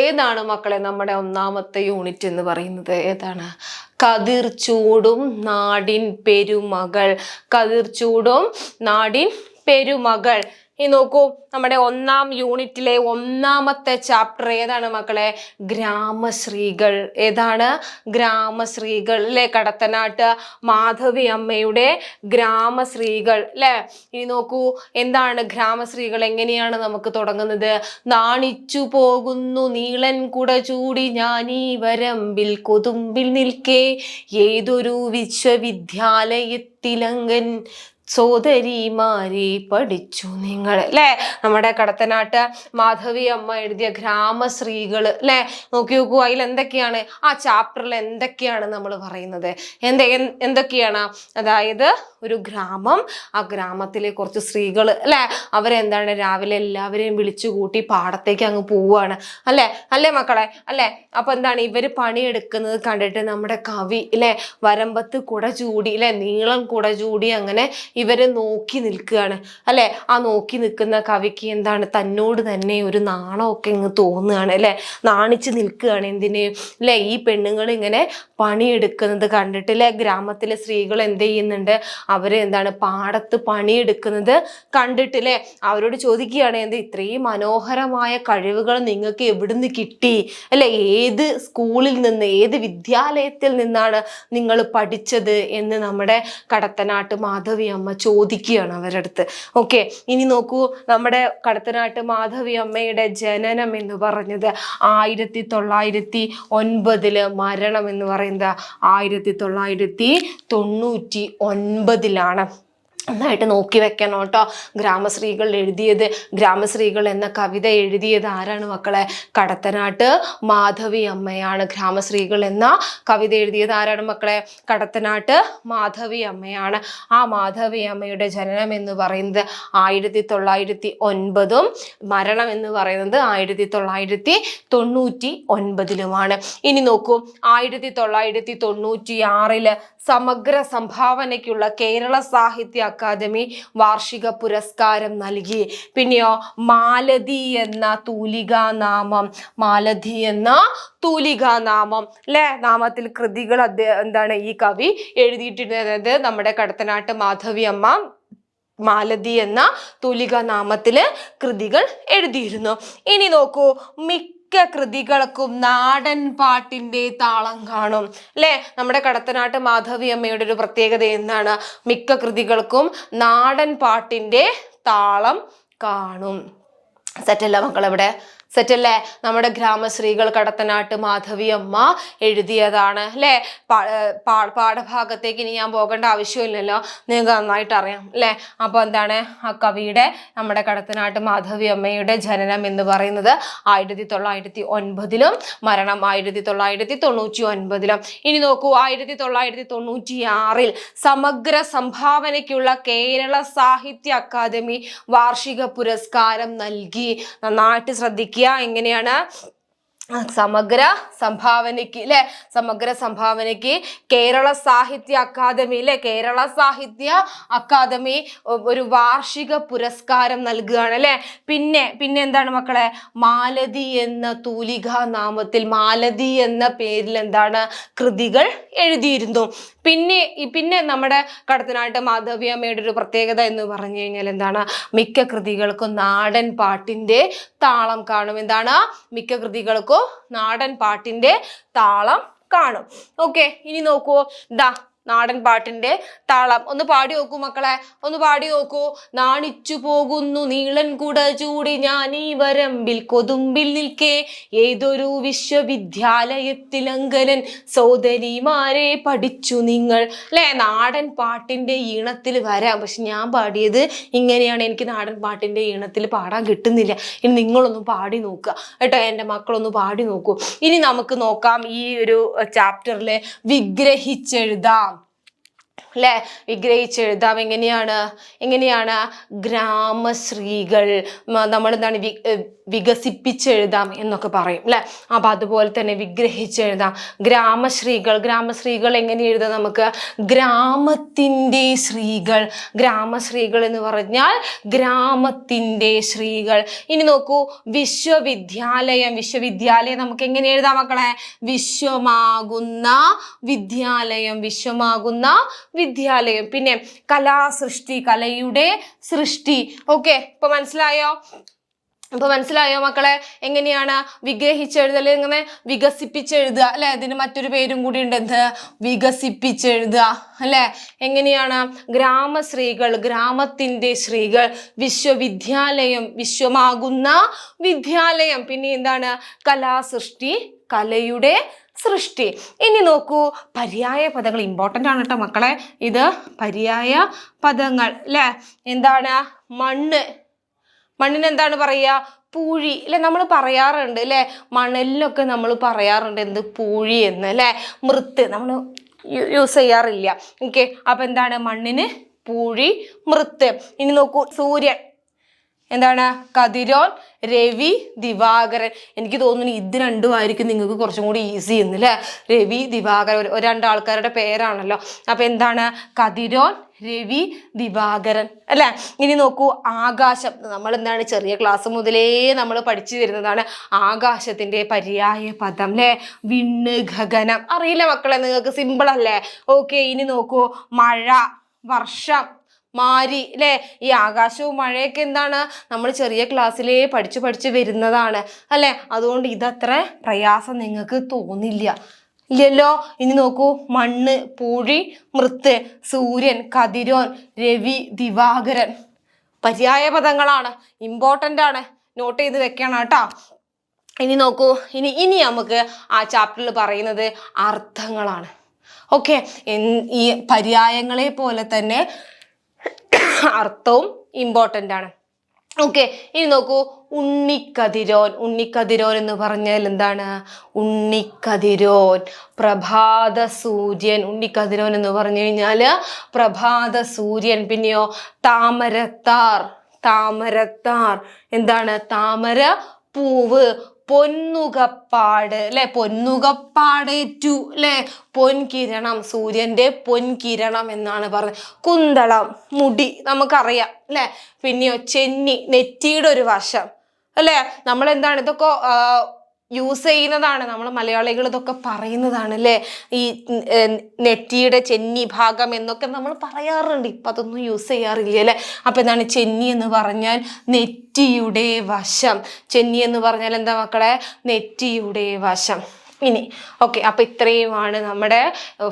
ഏതാണ് മക്കളെ? നമ്മുടെ ഒന്നാമത്തെ യൂണിറ്റ് എന്ന് പറയുന്നത് ഏതാണ്? കതിർ ചൂടും നാടിൻ പെരുമകൾ. കതിർ ചൂടും നാടിൻ പെരുമകൾ. ഈ നോക്കൂ, നമ്മുടെ ഒന്നാം യൂണിറ്റിലെ ഒന്നാമത്തെ ചാപ്റ്റർ ഏതാണ് മക്കളെ? ഗ്രാമശ്രീകൾ. ഏതാണ്? ഗ്രാമശ്രീകൾ അല്ലെ? കടത്തനാട്ട് മാധവി അമ്മയുടെ ഗ്രാമശ്രീകൾ അല്ലെ? ഇനി നോക്കൂ, എന്താണ് ഗ്രാമശ്രീകൾ? എങ്ങനെയാണ് നമുക്ക് തുടങ്ങുന്നത്? നാണിച്ചു പോകുന്നു നീളൻ കുട ചൂടി ഞാനീ വരമ്പിൽ കൊതുമ്പിൽ നിൽക്കേ, ഏതൊരു വിശ്വവിദ്യാലയത്തിലങ്കൻ സോദരിമാരെ പഠിച്ചു നിങ്ങൾ അല്ലെ? നമ്മുടെ കടത്തനാട്ട് മാധവി അമ്മ എഴുതിയ ഗ്രാമശ്രീകൾ അല്ലെ? നോക്കൂ, അതിൽ എന്തൊക്കെയാണ്? ആ ചാപ്റ്ററിൽ എന്തൊക്കെയാണ് നമ്മൾ പറയുന്നത്? എന്തൊക്കെയാണ്? അതായത് ഒരു ഗ്രാമം, ആ ഗ്രാമത്തിലെ കുറച്ച് സ്ത്രീകൾ അല്ലെ, അവരെന്താണ് രാവിലെ എല്ലാവരെയും വിളിച്ചു കൂട്ടി പാടത്തേക്ക് അങ്ങ് പോവുകയാണ് അല്ലേ മക്കളെ? അല്ലെ? അപ്പൊ എന്താണ് ഇവര് പണിയെടുക്കുന്നത് കണ്ടിട്ട് നമ്മുടെ കവി അല്ലെ വരമ്പത്ത് കുട ചൂടി അല്ലെ, നീളം കുട ചൂടി അങ്ങനെ ഇവരെ നോക്കി നിൽക്കുകയാണ് അല്ലെ? ആ നോക്കി നിൽക്കുന്ന കവിക്ക് എന്താണ് തന്നോട് തന്നെ ഒരു നാണമൊക്കെ ഇങ്ങ് തോന്നുകയാണ് അല്ലെ? നാണിച്ച് നിൽക്കുകയാണ്. എന്തിന് അല്ലെ? ഈ പെണ്ണുങ്ങൾ ഇങ്ങനെ പണിയെടുക്കുന്നത് കണ്ടിട്ട് അല്ലെ? ഗ്രാമത്തിലെ സ്ത്രീകൾ എന്ത് ചെയ്യുന്നുണ്ട്? അവര് എന്താണ് പാടത്ത് പണിയെടുക്കുന്നത് കണ്ടിട്ടില്ലേ? അവരോട് ചോദിക്കുകയാണ്, ഇത്രയും മനോഹരമായ കഴിവുകൾ നിങ്ങൾക്ക് എവിടുന്ന് കിട്ടി അല്ലെ? ഏത് സ്കൂളിൽ നിന്ന്, ഏത് വിദ്യാലയത്തിൽ നിന്നാണ് നിങ്ങൾ പഠിച്ചത് എന്ന് നമ്മുടെ കടത്തനാട്ട് മാധവി അമ്മ ചോദിക്കുകയാണ് അവരുടെ അടുത്ത്. ഓക്കെ, ഇനി നോക്കൂ, നമ്മുടെ കടത്തനാട്ട് മാധവി അമ്മയുടെ ജനനം എന്ന് പറഞ്ഞത് 1909, മരണം എന്ന് പറയുന്നത് 1999. നന്നായിട്ട് നോക്കി വെക്കണം കേട്ടോ. ഗ്രാമശ്രീകൾ എന്ന കവിത എഴുതിയത് ആരാണ് മക്കളെ? കടത്തനാട്ട് മാധവി അമ്മയാണ്. ഗ്രാമശ്രീകൾ എന്ന കവിത എഴുതിയത് ആരാണ് മക്കളെ? കടത്തനാട്ട് മാധവി അമ്മയാണ്. ആ മാധവി അമ്മയുടെ ജനനം എന്ന് പറയുന്നത് 1909, മരണം എന്ന് പറയുന്നത് 1999. ഇനി നോക്കൂ, 1996 സമഗ്ര സംഭാവനയ്ക്കുള്ള കേരള സാഹിത്യ അക്കാദമി വാർഷിക പുരസ്കാരം നൽകി. പിന്നെയോ മാലതി എന്ന തൂലികാനാമം, മാലതി എന്ന തൂലികാനാമം അല്ലെ, നാമത്തിൽ കൃതികൾ എന്താണ് ഈ കവി എഴുതിയിട്ടിരുന്നത്. നമ്മുടെ കടത്തനാട്ട് മാധവി അമ്മ മാലതി എന്ന തൂലികാനാമത്തില് കൃതികൾ എഴുതിയിരുന്നു. ഇനി നോക്കൂ, മിക്ക കൃതികൾക്കും നാടൻ പാട്ടിന്റെ താളം കാണും അല്ലെ. നമ്മുടെ കടത്തനാട്ട് മാധവി അമ്മയുടെ ഒരു പ്രത്യേകത എന്താണ്? മിക്ക കൃതികൾക്കും നാടൻ പാട്ടിന്റെ താളം കാണും. സെറ്റല്ല മക്കളെവിടെ? സെറ്റല്ലേ? നമ്മുടെ ഗ്രാമശ്രീകൾ കടത്തനാട്ട് മാധവി അമ്മ എഴുതിയതാണ് അല്ലേ. പാഠഭാഗത്തേക്ക് ഇനി ഞാൻ പോകേണ്ട ആവശ്യമില്ലല്ലോ, നിങ്ങൾക്ക് നന്നായിട്ട് അറിയാം അല്ലേ. അപ്പോൾ എന്താണ് ആ കവിയുടെ, നമ്മുടെ കടത്തനാട്ട് മാധവി അമ്മയുടെ ജനനം എന്ന് പറയുന്നത് 1909 മരണം 1999. ഇനി നോക്കൂ, 1996 സമഗ്ര സംഭാവനയ്ക്കുള്ള കേരള സാഹിത്യ അക്കാദമി വാർഷിക പുരസ്കാരം നൽകി. നന്നായിട്ട് ശ്രദ്ധിക്കുക. എങ്ങനെയാണ്? സമഗ്ര സംഭാവനയ്ക്ക് അല്ലെ, സമഗ്ര സംഭാവനയ്ക്ക് കേരള സാഹിത്യ അക്കാദമി അല്ലെ, കേരള സാഹിത്യ അക്കാദമി ഒരു വാർഷിക പുരസ്കാരം നൽകുകയാണ് അല്ലെ. പിന്നെ എന്താണ് മക്കളെ? മാലതി എന്ന തൂലികാനാമത്തിൽ, മാലതി എന്ന പേരിൽ എന്താണ് കൃതികൾ എഴുതിയിരുന്നു. പിന്നെ നമ്മുടെ കടത്തനാട്ട് മാധവി അമ്മയുടെ ഒരു പ്രത്യേകത എന്ന് പറഞ്ഞു കഴിഞ്ഞാൽ എന്താണ്? മിക്ക കൃതികൾക്കും നാടൻ പാട്ടിന്റെ താളം കാണും. എന്താണ്? മിക്ക കൃതികൾക്കും നാടൻ പാട്ടിന്റെ താളം കാണും. ഓക്കെ, ഇനി നോക്കൂ, നാടൻ പാട്ടിന്റെ താളം ഒന്ന് പാടി നോക്കൂ മക്കളെ, ഒന്ന് പാടി നോക്കൂ. നാണിച്ചു പോകുന്നു നീളൻ കുട ചൂടി ഞാൻ ഈ വരമ്പിൽ കൊതുമ്പിൽ നിൽക്കേ, ഏതൊരു വിശ്വവിദ്യാലയത്തിൽ അങ്കനൻ സോദരിമാരെ പഠിച്ചു നിങ്ങൾ അല്ലെ. നാടൻ പാട്ടിന്റെ ഈണത്തിൽ വരാം, പക്ഷെ ഞാൻ പാടിയത് ഇങ്ങനെയാണ്. എനിക്ക് നാടൻ പാട്ടിന്റെ ഈണത്തിൽ പാടാൻ കിട്ടുന്നില്ല. ഇനി നിങ്ങളൊന്ന് പാടി നോക്കുക കേട്ടോ, എൻ്റെ മക്കളൊന്ന് പാടി നോക്കൂ. ഇനി നമുക്ക് നോക്കാം ഈ ഒരു ചാപ്റ്ററിലെ വിഗ്രഹിച്ചെഴുതാം അല്ലെ. വിഗ്രഹിച്ചെഴുതാം എങ്ങനെയാണ്? ഗ്രാമശ്രീകൾ നമ്മൾ എന്താണ് വികസിപ്പിച്ചെഴുതാം എന്നൊക്കെ പറയും അല്ലെ. അപ്പൊ അതുപോലെ തന്നെ വിഗ്രഹിച്ചെഴുതാം. ഗ്രാമശ്രീകൾ എങ്ങനെ എഴുതാം നമുക്ക്? ഗ്രാമത്തിൻ്റെ ശ്രീകൾ. ഗ്രാമശ്രീകൾ എന്ന് പറഞ്ഞാൽ ഗ്രാമത്തിൻ്റെ ശ്രീകൾ. ഇനി നോക്കൂ, വിശ്വവിദ്യാലയം നമുക്ക് എങ്ങനെ എഴുതാം മക്കളെ? വിശ്വമാകുന്ന വിദ്യാലയം, വിശ്വമാകുന്ന വിദ്യാലയം. പിന്നെ കലാസൃഷ്ടി, കലയുടെ സൃഷ്ടി. ഓക്കെ, ഇപ്പൊ മനസ്സിലായോ മക്കളെ? എങ്ങനെയാണ് വിഗ്രഹിച്ചെഴുതൽ? ഇങ്ങനെ വികസിപ്പിച്ചെഴുതുക അല്ലെ. അതിന് മറ്റൊരു പേരും കൂടി ഉണ്ട്, എന്ത്? വികസിപ്പിച്ചെഴുതുക അല്ലെ. എങ്ങനെയാണ്? ഗ്രാമശ്രീകൾ, ഗ്രാമത്തിന്റെ ശ്രീകൾ. വിശ്വവിദ്യാലയം, വിശ്വമാകുന്ന വിദ്യാലയം. പിന്നെ എന്താണ്? കലാസൃഷ്ടി, കലയുടെ സൃഷ്ടി. ഇനി നോക്കൂ, പര്യായ പദങ്ങൾ ഇമ്പോർട്ടൻ്റ് ആണ് കേട്ടോ മക്കളെ. ഇത് പര്യായ പദങ്ങൾ അല്ലെ. എന്താണ്? മണ്ണിന് എന്താണ് പറയുക? പൂഴി അല്ലെ. നമ്മൾ പറയാറുണ്ട് അല്ലെ, മണലിലൊക്കെ നമ്മൾ പറയാറുണ്ട് എന്ത്? പൂഴി എന്ന് അല്ലെ. മൃത്ത് നമ്മൾ യൂസ് ചെയ്യാറില്ല. ഓക്കെ, അപ്പൊ എന്താണ്? മണ്ണിന് പൂഴി, മൃത്ത്. ഇനി നോക്കൂ, സൂര്യൻ എന്താണ്? കതിരോൻ, രവി, ദിവാകരൻ. എനിക്ക് തോന്നുന്നു ഇത് രണ്ടുമായിരിക്കും നിങ്ങൾക്ക് കുറച്ചും കൂടി ഈസി എന്ന് അല്ലേ. രവി, ദിവാകരൻ രണ്ടാൾക്കാരുടെ പേരാണല്ലോ. അപ്പൊ എന്താണ്? കതിരോൻ, രവി, ദിവാകരൻ അല്ലെ. ഇനി നോക്കൂ, ആകാശം. നമ്മൾ എന്താണ് ചെറിയ ക്ലാസ് മുതലേ നമ്മൾ പഠിച്ചു വരുന്നതാണ് ആകാശത്തിന്റെ പര്യായ പദം അല്ലെ. വിണ്ണ്, ഗഗനം. അറിയില്ല മക്കളെ നിങ്ങൾക്ക്? സിമ്പിൾ അല്ലേ? ഓക്കെ, ഇനി നോക്കൂ, മഴ, വർഷം, മാരി അല്ലെ. ഈ ആകാശവും മഴയൊക്കെ എന്താണ്? നമ്മൾ ചെറിയ ക്ലാസ്സിലേ പഠിച്ചു വരുന്നതാണ് അല്ലെ. അതുകൊണ്ട് ഇതത്ര പ്രയാസം നിങ്ങൾക്ക് തോന്നില്ല ഇല്ലല്ലോ. ഇനി നോക്കൂ, മണ്ണ്, പൂഴി, മൃത്ത്, സൂര്യൻ, കതിരോൻ, രവി, ദിവാകരൻ. പര്യായ പദങ്ങളാണ്, ഇമ്പോർട്ടൻ്റ് ആണ്, നോട്ട് ചെയ്ത് വെക്കണം കേട്ടോ. ഇനി നോക്കൂ, ഇനി നമുക്ക് ആ ചാപ്റ്ററിൽ പറയുന്നത് അർത്ഥങ്ങളാണ്. ഓക്കെ, ഈ പര്യായങ്ങളെ പോലെ തന്നെ അർത്ഥവും ഇമ്പോർട്ടൻ്റ് ആണ്. ഓക്കെ, ഇനി നോക്കൂ, ഉണ്ണിക്കതിരോൻ എന്ന് പറഞ്ഞാൽ എന്താണ്? ഉണ്ണിക്കതിരോൻ, പ്രഭാത സൂര്യൻ. ഉണ്ണിക്കതിരോൻ എന്ന് പറഞ്ഞു കഴിഞ്ഞാൽ പ്രഭാത സൂര്യൻ. പിന്നെയോ താമരത്താർ. എന്താണ്? താമര പൂവ്, പൊന്നുകപ്പാട് അല്ലെ, പൊന്നുകപ്പാടേറ്റു അല്ലെ, പൊൻകിരണം, സൂര്യന്റെ പൊൻകിരണം എന്നാണ് പറഞ്ഞത്. കുന്തളം, മുടി നമുക്കറിയാം അല്ലെ. പിന്നെയോ ചെന്നി, നെറ്റിയുടെ ഒരു വശം അല്ലെ. നമ്മൾ എന്താണ് ഇതൊക്കെ യൂസ് ചെയ്യുന്നതാണ്, നമ്മൾ മലയാളികൾ ഇതൊക്കെ പറയുന്നതാണ് അല്ലേ. ഈ നെറ്റിയുടെ ചെന്നി ഭാഗം എന്നൊക്കെ നമ്മൾ പറയാറുണ്ട്, ഇപ്പം അതൊന്നും യൂസ് ചെയ്യാറില്ല അല്ലേ. അപ്പം എന്താണ് ചെന്നി എന്ന് പറഞ്ഞാൽ നെറ്റിയുടെ വശം. ചെന്നി എന്ന് പറഞ്ഞാൽ എന്താ മക്കളെ? നെറ്റിയുടെ വശം. ഇനി ഓക്കെ, അപ്പം ഇത്രയുമാണ് നമ്മുടെ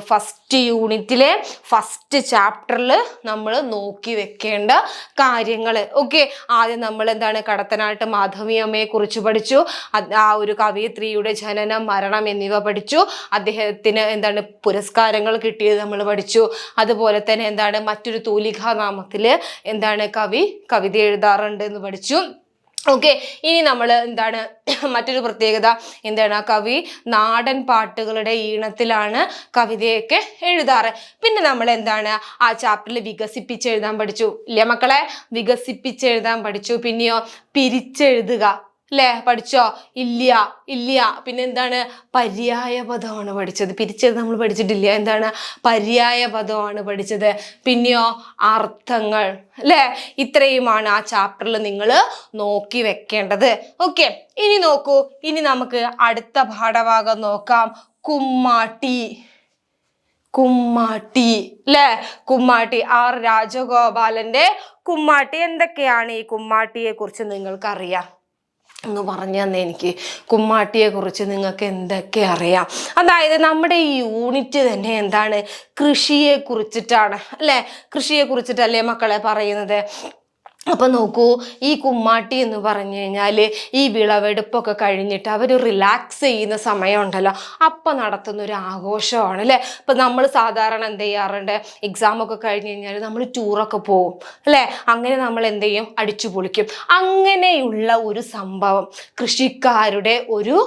ഫസ്റ്റ് യൂണിറ്റിലെ ഫസ്റ്റ് ചാപ്റ്ററിൽ നമ്മൾ നോക്കി വെക്കേണ്ട കാര്യങ്ങൾ. ഓക്കെ, ആദ്യം നമ്മൾ എന്താണ് കടത്തനാട്ട് മാധവി അമ്മയെ കുറിച്ച് പഠിച്ചു. ആ ഒരു കവയിത്രിയുടെ ജനനം, മരണം എന്നിവ പഠിച്ചു. അദ്ദേഹത്തിന് എന്താണ് പുരസ്കാരങ്ങൾ കിട്ടിയത് നമ്മൾ പഠിച്ചു. അതുപോലെ തന്നെ എന്താണ് മറ്റൊരു തൂലികാനാമത്തിൽ എന്താണ് കവിത എഴുതാറുണ്ട് എന്ന് പഠിച്ചു. ഓക്കെ, ഇനി നമ്മൾ എന്താണ് മറ്റൊരു പ്രത്യേകത എന്താണ്, ആ കവി നാടൻ പാട്ടുകളുടെ ഈണത്തിലാണ് കവിതയൊക്കെ എഴുതാറ്. പിന്നെ നമ്മൾ എന്താണ് ആ ചാപ്റ്ററിൽ വികസിപ്പിച്ചെഴുതാൻ പഠിച്ചു ഇല്ലേ മക്കളെ? വികസിപ്പിച്ചെഴുതാൻ പഠിച്ചു. പിന്നെയോ പിരിച്ചെഴുതുക അല്ലേ, പഠിച്ചോ? ഇല്ല. പിന്നെ എന്താണ് പര്യായ പദമാണ് പഠിച്ചത്. പിരിച്ചത് നമ്മൾ പഠിച്ചിട്ടില്ല. എന്താണ് പര്യായ പദമാണ് പഠിച്ചത്. പിന്നെയോ അർത്ഥങ്ങൾ അല്ലേ. ഇത്രയുമാണ് ആ ചാപ്റ്ററിൽ നിങ്ങൾ നോക്കി വെക്കേണ്ടത്. ഓക്കെ, ഇനി നോക്കൂ, ഇനി നമുക്ക് അടുത്ത പാഠഭാഗം നോക്കാം. കുമ്മാട്ടി അല്ലേ, കുമ്മാട്ടി. ആർ രാജഗോപാലന്റെ കുമ്മാട്ടി. എന്തൊക്കെയാണ് ഈ കുമ്മാട്ടിയെ കുറിച്ച് നിങ്ങൾക്കറിയാം എന്ന് പറഞ്ഞു തന്നെ എനിക്ക്. കുമ്മാട്ടിയെ കുറിച്ച് നിങ്ങൾക്ക് എന്തൊക്കെ അറിയാം? അതായത് നമ്മുടെ ഈ യൂണിറ്റ് തന്നെ എന്താണ് കൃഷിയെ കുറിച്ചിട്ടാണ് അല്ലേ. കൃഷിയെ കുറിച്ചിട്ടല്ലേ മക്കളെ പറയുന്നത്. അപ്പം നോക്കൂ, ഈ കുമ്മാട്ടി എന്ന് പറഞ്ഞു കഴിഞ്ഞാൽ ഈ വിളവെടുപ്പൊക്കെ കഴിഞ്ഞിട്ട് അവർ റിലാക്സ് ചെയ്യുന്ന സമയമുണ്ടല്ലോ, അപ്പം നടത്തുന്ന ഒരു ആഘോഷമാണ് അല്ലേ. ഇപ്പം നമ്മൾ സാധാരണ എന്ത് ചെയ്യാറുണ്ട്, എക്സാമൊക്കെ കഴിഞ്ഞ് കഴിഞ്ഞാൽ നമ്മൾ ടൂറൊക്കെ പോവും അല്ലേ. അങ്ങനെ നമ്മൾ എന്ത് ചെയ്യും, അടിച്ചു പൊളിക്കും. അങ്ങനെയുള്ള ഒരു സംഭവം, കൃഷിക്കാരുടെ ഒരു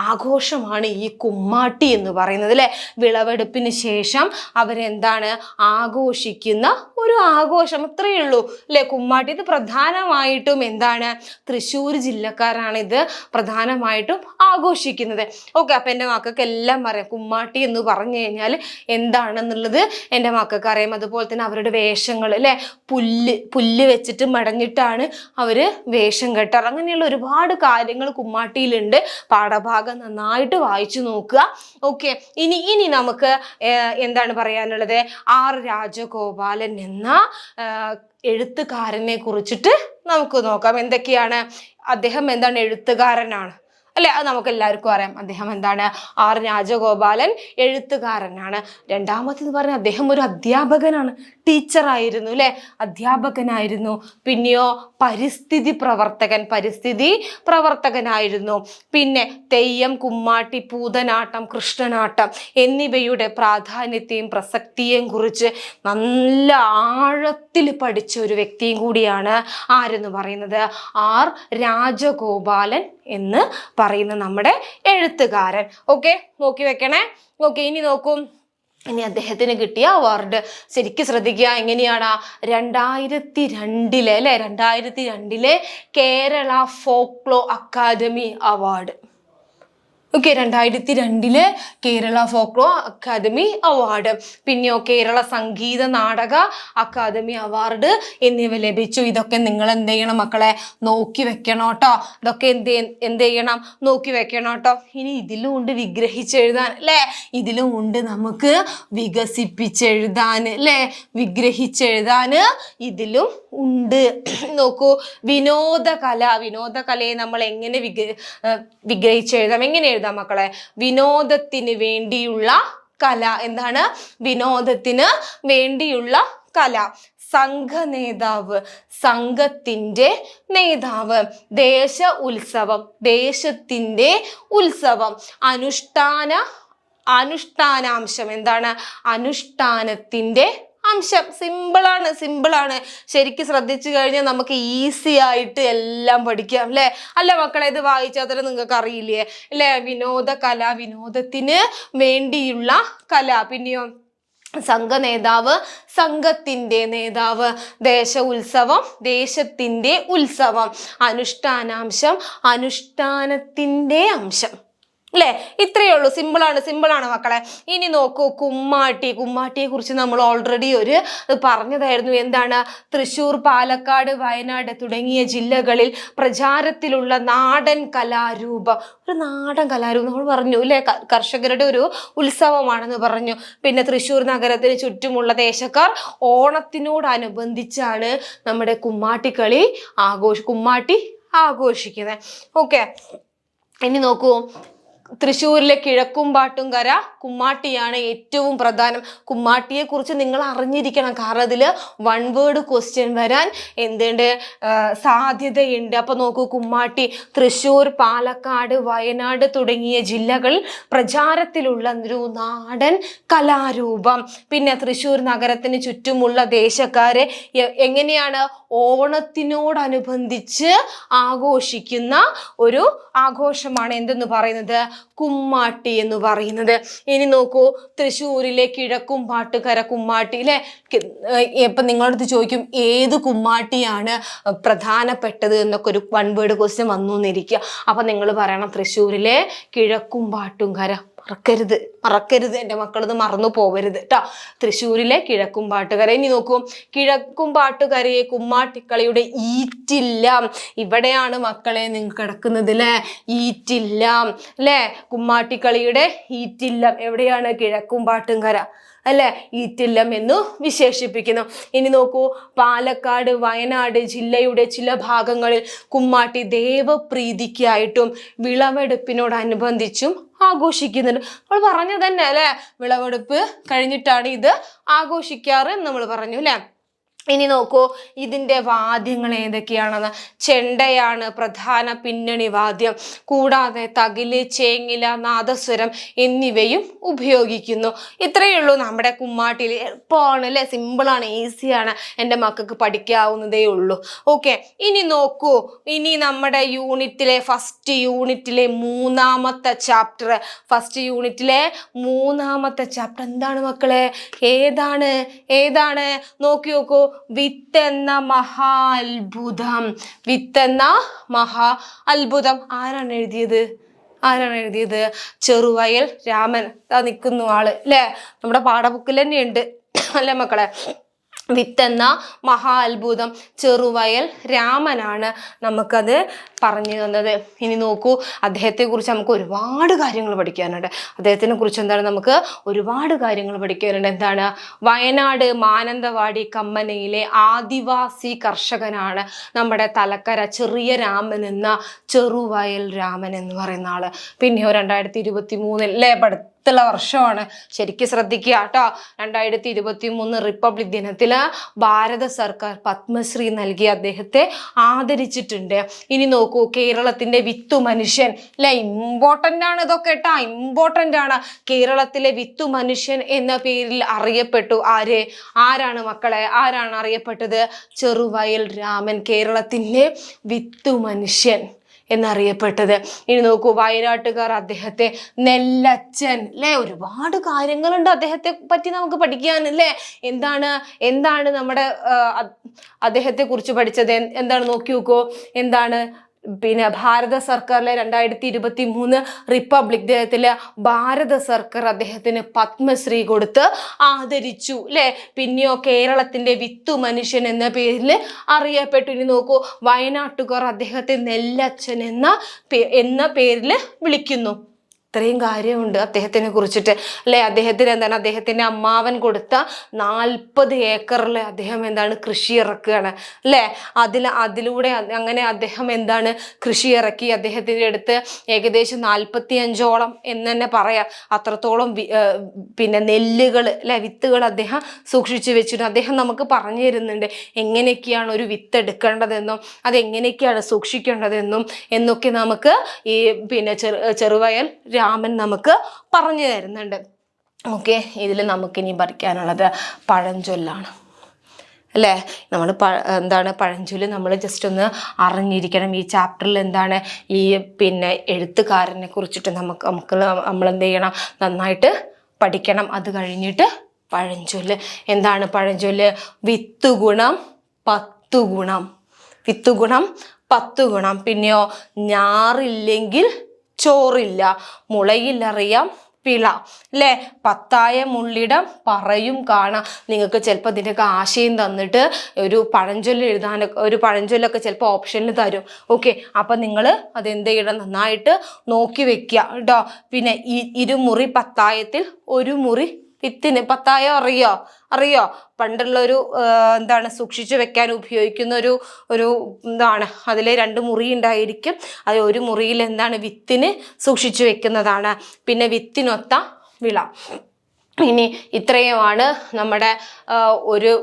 ആഘോഷമാണ് ഈ കുമ്മാട്ടി എന്ന് പറയുന്നത് അല്ലേ. വിളവെടുപ്പിന് ശേഷം അവരെന്താണ് ആഘോഷിക്കുന്ന ഒരു ആഘോഷം, അത്രയേ ഉള്ളൂ അല്ലേ കുമ്മാട്ടി. ഇത് പ്രധാനമായിട്ടും എന്താണ് തൃശ്ശൂർ ജില്ലക്കാരാണ് ഇത് പ്രധാനമായിട്ടും ആഘോഷിക്കുന്നത്. ഓക്കെ, അപ്പം എൻ്റെ മക്കൾക്ക് എല്ലാം അറിയാം കുമ്മാട്ടി എന്ന് പറഞ്ഞു കഴിഞ്ഞാൽ എന്താണെന്നുള്ളത് എൻ്റെ മക്കൾക്ക് അറിയാം. അതുപോലെ തന്നെ അവരുടെ വേഷങ്ങൾ അല്ലേ, പുല്ല് വെച്ചിട്ട് മടഞ്ഞിട്ടാണ് അവർ വേഷം കെട്ടാറ്. അങ്ങനെയുള്ള ഒരുപാട് കാര്യങ്ങൾ കുമ്മാട്ടിയിലുണ്ട്. പാഠഭാഗം നന്നായിട്ട് വായിച്ചു നോക്കുക. ഓക്കെ, ഇനി നമുക്ക് എന്താണ് പറയാനുള്ളത്, ആർ രാജഗോപാലൻ എന്ന എഴുത്തുകാരനെ കുറിച്ചിട്ട് നമുക്ക് നോക്കാം. എന്തൊക്കെയാണ് അദ്ദേഹം എന്താണ് എഴുത്തുകാരനാണ് അല്ലെ, അത് നമുക്ക് എല്ലാവർക്കും അറിയാം. അദ്ദേഹം എന്താണ് ആർ രാജഗോപാലൻ എഴുത്തുകാരനാണ്. രണ്ടാമത്തേന്ന് പറഞ്ഞാൽ അദ്ദേഹം ഒരു അധ്യാപകനാണ്, ടീച്ചറായിരുന്നു അല്ലെ, അധ്യാപകനായിരുന്നു. പിന്നെയോ പരിസ്ഥിതി പ്രവർത്തകനായിരുന്നു. പിന്നെ തെയ്യം, കുമ്മാട്ടി, പൂതനാട്ടം, കൃഷ്ണനാട്ടം എന്നിവയുടെ പ്രാധാന്യത്തെയും പ്രസക്തിയെയും കുറിച്ച് നല്ല ആഴത്തിൽ പഠിച്ച ഒരു വ്യക്തിയും കൂടിയാണ് ആരെന്ന് പറയുന്നത് ആർ രാജഗോപാലൻ എന്ന് പറയുന്ന നമ്മുടെ എഴുത്തുകാരൻ. ഓക്കെ, നോക്കി വെക്കണേ. ഓക്കെ, ഇനി നോക്കും, ഇനി അദ്ദേഹത്തിന് കിട്ടിയ അവാർഡ് ശരിക്കും ശ്രദ്ധിക്കുക. എങ്ങനെയാണ് 2002 അല്ലെ, 2002 Kerala folklore academy award. Okay, 2002 Kerala folklore academy award. പിന്നെയോ കേരള സംഗീത നാടക അക്കാദമി അവാർഡ് എന്നിവ ലഭിച്ചു. ഇതൊക്കെ നിങ്ങൾ എന്ത് ചെയ്യണം മക്കളെ, നോക്കി വെക്കണം കേട്ടോ. ഇതൊക്കെ എന്ത് ചെയ്യണം, നോക്കി വെക്കണം കേട്ടോ. ഇനി ഇതിലും ഉണ്ട് വിഗ്രഹിച്ചെഴുതാൻ അല്ലേ, ഇതിലും ഉണ്ട് നമുക്ക് വികസിപ്പിച്ചെഴുതാൻ അല്ലേ, വിഗ്രഹിച്ചെഴുതാൻ ഇതിലും ഉണ്ട്. നോക്കൂ, വിനോദകലയെ നമ്മൾ എങ്ങനെ വിഗ്രഹിച്ചെഴുതാം, എങ്ങനെ എഴുതാം മക്കളെ? വിനോദത്തിന് വേണ്ടിയുള്ള കല. എന്താണ് വിനോദത്തിന് വേണ്ടിയുള്ള കല? സംഘത്തിന്റെ നേതാവ്. ദേശത്തിന്റെ ഉത്സവം. അനുഷ്ഠാനാംശം. എന്താണ് അനുഷ്ഠാനത്തിന്റെ അംശം. സിമ്പിളാണ്. ശരിക്കും ശ്രദ്ധിച്ചു കഴിഞ്ഞാൽ നമുക്ക് ഈസി ആയിട്ട് എല്ലാം പഠിക്കാം അല്ലെ. അല്ല മക്കളെ, ഇത് വായിച്ചാൽ തന്നെ നിങ്ങൾക്ക് അറിയില്ലേ അല്ലെ. വിനോദകല, വിനോദത്തിന് വേണ്ടിയുള്ള കല. പിന്നെയോ സംഘ നേതാവ്, സംഘത്തിന്റെ നേതാവ്. ദേശ ഉത്സവം, ദേശത്തിന്റെ ഉത്സവം. അനുഷ്ഠാനാംശം, അനുഷ്ഠാനത്തിന്റെ അംശം. അല്ലേ? ഇത്രയേ ഉള്ളൂ. സിമ്പിളാണ് മക്കളെ. ഇനി നോക്കൂ, കുമ്മാട്ടിയെ കുറിച്ച് നമ്മൾ ഓൾറെഡി പറഞ്ഞതായിരുന്നു. എന്താണ്? തൃശ്ശൂർ, പാലക്കാട്, വയനാട് തുടങ്ങിയ ജില്ലകളിൽ പ്രചാരത്തിലുള്ള നാടൻ കലാരൂപം. ഒരു നാടൻ കലാരൂപം നമ്മൾ പറഞ്ഞു അല്ലേ? കർഷകരുടെ ഒരു ഉത്സവമാണെന്ന് പറഞ്ഞു. പിന്നെ തൃശ്ശൂർ നഗരത്തിന് ചുറ്റുമുള്ള ദേശക്കാർ ഓണത്തിനോടനുബന്ധിച്ചാണ് നമ്മുടെ കുമ്മാട്ടി ആഘോഷിക്കുന്നത്. ഓക്കെ, ഇനി നോക്കൂ, തൃശ്ശൂരിലെ കിഴക്കുംപാട്ടുംകര കുമ്മാട്ടിയാണ് ഏറ്റവും പ്രധാനം. കുമ്മാട്ടിയെ കുറിച്ച് നിങ്ങൾ അറിഞ്ഞിരിക്കണം, കാരണം അതിൽ 1 വേർഡ് ക്വസ്റ്റ്യൻ വരാൻ സാധ്യതയുണ്ട്. അപ്പൊ നോക്കൂ, കുമ്മാട്ടി തൃശ്ശൂർ, പാലക്കാട്, വയനാട് തുടങ്ങിയ ജില്ലകളിൽ പ്രചാരത്തിലുള്ള ഒരു നാടൻ കലാരൂപം. പിന്നെ തൃശ്ശൂർ നഗരത്തിന് ചുറ്റുമുള്ള ദേശക്കാരെ എങ്ങനെയാണ് ഓണത്തിനോടനുബന്ധിച്ച് ആഘോഷിക്കുന്ന ഒരു ആഘോഷമാണ് എന്തെന്ന് പറയുന്നത്? കുമ്മാട്ടി എന്ന് പറയുന്നത്. ഇനി നോക്കൂ, തൃശ്ശൂരിലെ കിഴക്കുംപാട്ടുകര കുമ്മാട്ടി അല്ലെ. ഇപ്പൊ നിങ്ങളടുത്ത് ചോദിക്കും ഏത് കുമ്മാട്ടിയാണ് പ്രധാനപ്പെട്ടത് എന്നൊക്കെ ഒരു 1 വേർഡ് ക്വസ്റ്റ്യൻ വന്നു എന്നിരിക്കുക. അപ്പൊ നിങ്ങൾ പറയണം തൃശ്ശൂരിലെ കിഴക്കുംപാട്ടുംകര. മറക്കരുത് എൻ്റെ മക്കളത് മറന്നു പോവരുത് കേട്ടോ. തൃശ്ശൂരിലെ കിഴക്കുംപാട്ടുകര. ഇനി നോക്കൂ, കിഴക്കുംപാട്ടുകരയെ കുമ്മാട്ടിക്കളിയുടെ ഈറ്റില്ലം. ഇവിടെയാണ് മക്കളെ നിങ്ങൾക്ക് കിടക്കുന്നത് അല്ലെ, ഈറ്റില്ലം അല്ലെ. കുമ്മാട്ടിക്കളിയുടെ ഈറ്റില്ലം എവിടെയാണ്? കിഴക്കുംപാട്ടുംകര അല്ലെ, ഈറ്റില്ലം എന്നു വിശേഷിപ്പിക്കുന്നു. ഇനി നോക്കൂ, പാലക്കാട്, വയനാട് ജില്ലയുടെ ചില ഭാഗങ്ങളിൽ കുമ്മാട്ടി ദേവപ്രീതിക്കായിട്ടും വിളവെടുപ്പിനോടനുബന്ധിച്ചും ആഘോഷിക്കുന്നുണ്ട്. നമ്മൾ പറഞ്ഞു തന്നെ അല്ലെ, വിളവെടുപ്പ് കഴിഞ്ഞിട്ടാണ് ഇത് ആഘോഷിക്കാറ് എന്ന് നമ്മൾ പറഞ്ഞു അല്ലെ. ഇനി നോക്കൂ, ഇതിൻ്റെ വാദ്യങ്ങൾ ഏതൊക്കെയാണെന്ന്. ചെണ്ടയാണ് പ്രധാന പിന്നണി വാദ്യം. കൂടാതെ തകില്, ചേങ്ങില, നാദസ്വരം എന്നിവയും ഉപയോഗിക്കുന്നു. ഇത്രയേ ഉള്ളൂ നമ്മുടെ കുമ്മാട്ടിയിൽ. എളുപ്പമാണ് അല്ലേ, സിമ്പിളാണ്, ഈസിയാണ്, എൻ്റെ മക്കൾക്ക് പഠിക്കാവുന്നതേ ഉള്ളൂ. ഓക്കെ, ഇനി നോക്കൂ, ഇനി നമ്മുടെ ഫസ്റ്റ് യൂണിറ്റിലെ മൂന്നാമത്തെ ചാപ്റ്റർ. എന്താണ് മക്കളെ? ഏതാണ് നോക്കി നോക്കൂ. വിത്തെന്ന മഹാ അത്ഭുതം. ആരാണ് എഴുതിയത്? ചെറുവയൽ രാമൻ. നിൽക്കുന്നു ആള് അല്ലെ, നമ്മുടെ പാഠബുക്കിൽ തന്നെ ഉണ്ട് അല്ലെ മക്കളെ. വിത്തെന്ന മഹാ അത്ഭുതം ചെറുവയൽ രാമനാണ് നമുക്കത് പറഞ്ഞു തന്നത്. ഇനി നോക്കൂ, അദ്ദേഹത്തെക്കുറിച്ച് നമുക്ക് ഒരുപാട് കാര്യങ്ങൾ പഠിക്കാനുണ്ട്. അദ്ദേഹത്തിനെ കുറിച്ച് നമുക്ക് ഒരുപാട് കാര്യങ്ങൾ പഠിക്കാനുണ്ട്. എന്താണ്? വയനാട് മാനന്തവാടി കമ്മനയിലെ ആദിവാസി കർഷകനാണ് നമ്മുടെ തലക്കര ചെറിയ രാമൻ എന്ന ചെറുവയൽ രാമൻ എന്ന് പറയുന്ന ആള്. പിന്നെയോ 2023 അല്ലേ, ുള്ള വർഷമാണ്, ശരിക്കും ശ്രദ്ധിക്കുക കേട്ടോ. 2023 റിപ്പബ്ലിക് ദിനത്തില് ഭാരത സർക്കാർ പത്മശ്രീ നൽകി അദ്ദേഹത്തെ ആദരിച്ചിട്ടുണ്ട്. ഇനി നോക്കൂ, കേരളത്തിന്റെ വിത്തു മനുഷ്യൻ അല്ലെ, ഇമ്പോർട്ടൻ്റ് ആണ് ഇതൊക്കെ കേട്ടോ, ഇമ്പോർട്ടൻ്റ് ആണ്. കേരളത്തിലെ വിത്തു മനുഷ്യൻ എന്ന പേരിൽ അറിയപ്പെട്ടു. ആരാണ് മക്കളെ? ആരാണ് അറിയപ്പെട്ടത്? ചെറുവയൽ രാമൻ, കേരളത്തിന്റെ വിത്തു മനുഷ്യൻ എന്നറിയപ്പെട്ടത്. ഇനി നോക്കൂ, വയനാട്ടുകാർ അദ്ദേഹത്തെ നെല്ലച്ചൻ അല്ലെ. ഒരുപാട് കാര്യങ്ങളുണ്ട് അദ്ദേഹത്തെ പറ്റി നമുക്ക് പഠിക്കാൻ അല്ലേ. എന്താണ് നമ്മുടെ അദ്ദേഹത്തെ കുറിച്ച് പഠിച്ചത്? എന്താണ് നോക്കി നോക്കൂ. എന്താണ്? പിന്നെ ഭാരത സർക്കാരിലെ 2023 റിപ്പബ്ലിക് ദിനത്തില് ഭാരത സർക്കാർ അദ്ദേഹത്തിന് പത്മശ്രീ കൊടുത്ത് ആദരിച്ചു അല്ലെ. പിന്നെയോ കേരളത്തിന്റെ വിത്തു മനുഷ്യൻ എന്ന പേരിൽ അറിയപ്പെട്ടു. ഇനി നോക്കൂ, വയനാട്ടുകാർ അദ്ദേഹത്തെ നെല്ലച്ചൻ എന്ന പേരിൽ വിളിക്കുന്നു. ഇത്രയും കാര്യമുണ്ട് അദ്ദേഹത്തിനെ കുറിച്ചിട്ട് അല്ലെ. അദ്ദേഹത്തിന്റെ അമ്മാവൻ കൊടുത്ത 40 ഏക്കറിൽ അദ്ദേഹം കൃഷി ഇറക്കുകയാണ് അല്ലെ. അതിലൂടെ അങ്ങനെ അദ്ദേഹം കൃഷി ഇറക്കി. അദ്ദേഹത്തിന്റെ അടുത്ത് ഏകദേശം 45ഓളം എന്ന് തന്നെ പറയാം, അത്രത്തോളം പിന്നെ നെല്ലുകൾ അല്ലെ, വിത്തുകൾ അദ്ദേഹം സൂക്ഷിച്ചു വെച്ചിട്ടുണ്ട്. അദ്ദേഹം നമുക്ക് പറഞ്ഞു തരുന്നുണ്ട് എങ്ങനെയൊക്കെയാണ് ഒരു വിത്ത് എടുക്കേണ്ടതെന്നും അതെങ്ങനെയൊക്കെയാണ് സൂക്ഷിക്കേണ്ടതെന്നും എന്നൊക്കെ നമുക്ക് ഈ പിന്നെ ചെറുവയൽ രാമൻ നമുക്ക് പറഞ്ഞു തരുന്നുണ്ട്. ഓക്കെ, ഇതിൽ നമുക്കിനി പഠിക്കാനുള്ളത് പഴഞ്ചൊല്ലാണ് അല്ലേ. നമ്മൾ പഴഞ്ചൊല്ല് നമ്മൾ ജസ്റ്റ് ഒന്ന് അറിഞ്ഞിരിക്കണം. ഈ ചാപ്റ്ററിൽ ഈ പിന്നെ എഴുത്തുകാരനെ കുറിച്ചിട്ട് നമ്മൾ എന്ത് ചെയ്യണം, നന്നായിട്ട് പഠിക്കണം. അത് കഴിഞ്ഞിട്ട് പഴഞ്ചൊല്ല്. എന്താണ് പഴഞ്ചൊല്ല്? വിത്ത് ഗുണം 10 ഗുണം. വിത്ത് ഗുണം 10 ഗുണം. പിന്നെയോ ഞാറില്ലെങ്കിൽ ചോറില്ല, മുളയിലറിയാം പിള, അല്ലേ? 10ആയ മുള്ളിടം പറയും കാണാം. നിങ്ങൾക്ക് ചിലപ്പോൾ ഇതിൻ്റെയൊക്കെ ആശയം തന്നിട്ട് ഒരു പഴഞ്ചൊല്ല് എഴുതാനൊക്കെ, ഒരു പഴഞ്ചൊല്ലൊക്കെ ചിലപ്പോൾ ഓപ്ഷനിൽ തരും. ഓക്കെ, അപ്പം നിങ്ങൾ അതെന്ത് ചെയ്യണം? നന്നായിട്ട് നോക്കി വെക്കുക കേട്ടോ. പിന്നെ ഇരുമുറി പത്തായത്തിൽ ഒരു മുറി വിത്തിന്. പത്തായം അറിയോ? പണ്ടുള്ള ഒരു എന്താണ്, സൂക്ഷിച്ചു വെക്കാൻ ഉപയോഗിക്കുന്ന ഒരു എന്താണ്, അതിൽ 2 മുറി ഉണ്ടായിരിക്കും. അത് ഒരു മുറിയിൽ എന്താണ്, വിത്തിന് സൂക്ഷിച്ചു വെക്കുന്നതാണ്. പിന്നെ വിത്തിനൊത്ത വിള. ഇനി ഇത്രയുമാണ് നമ്മുടെ ഒരു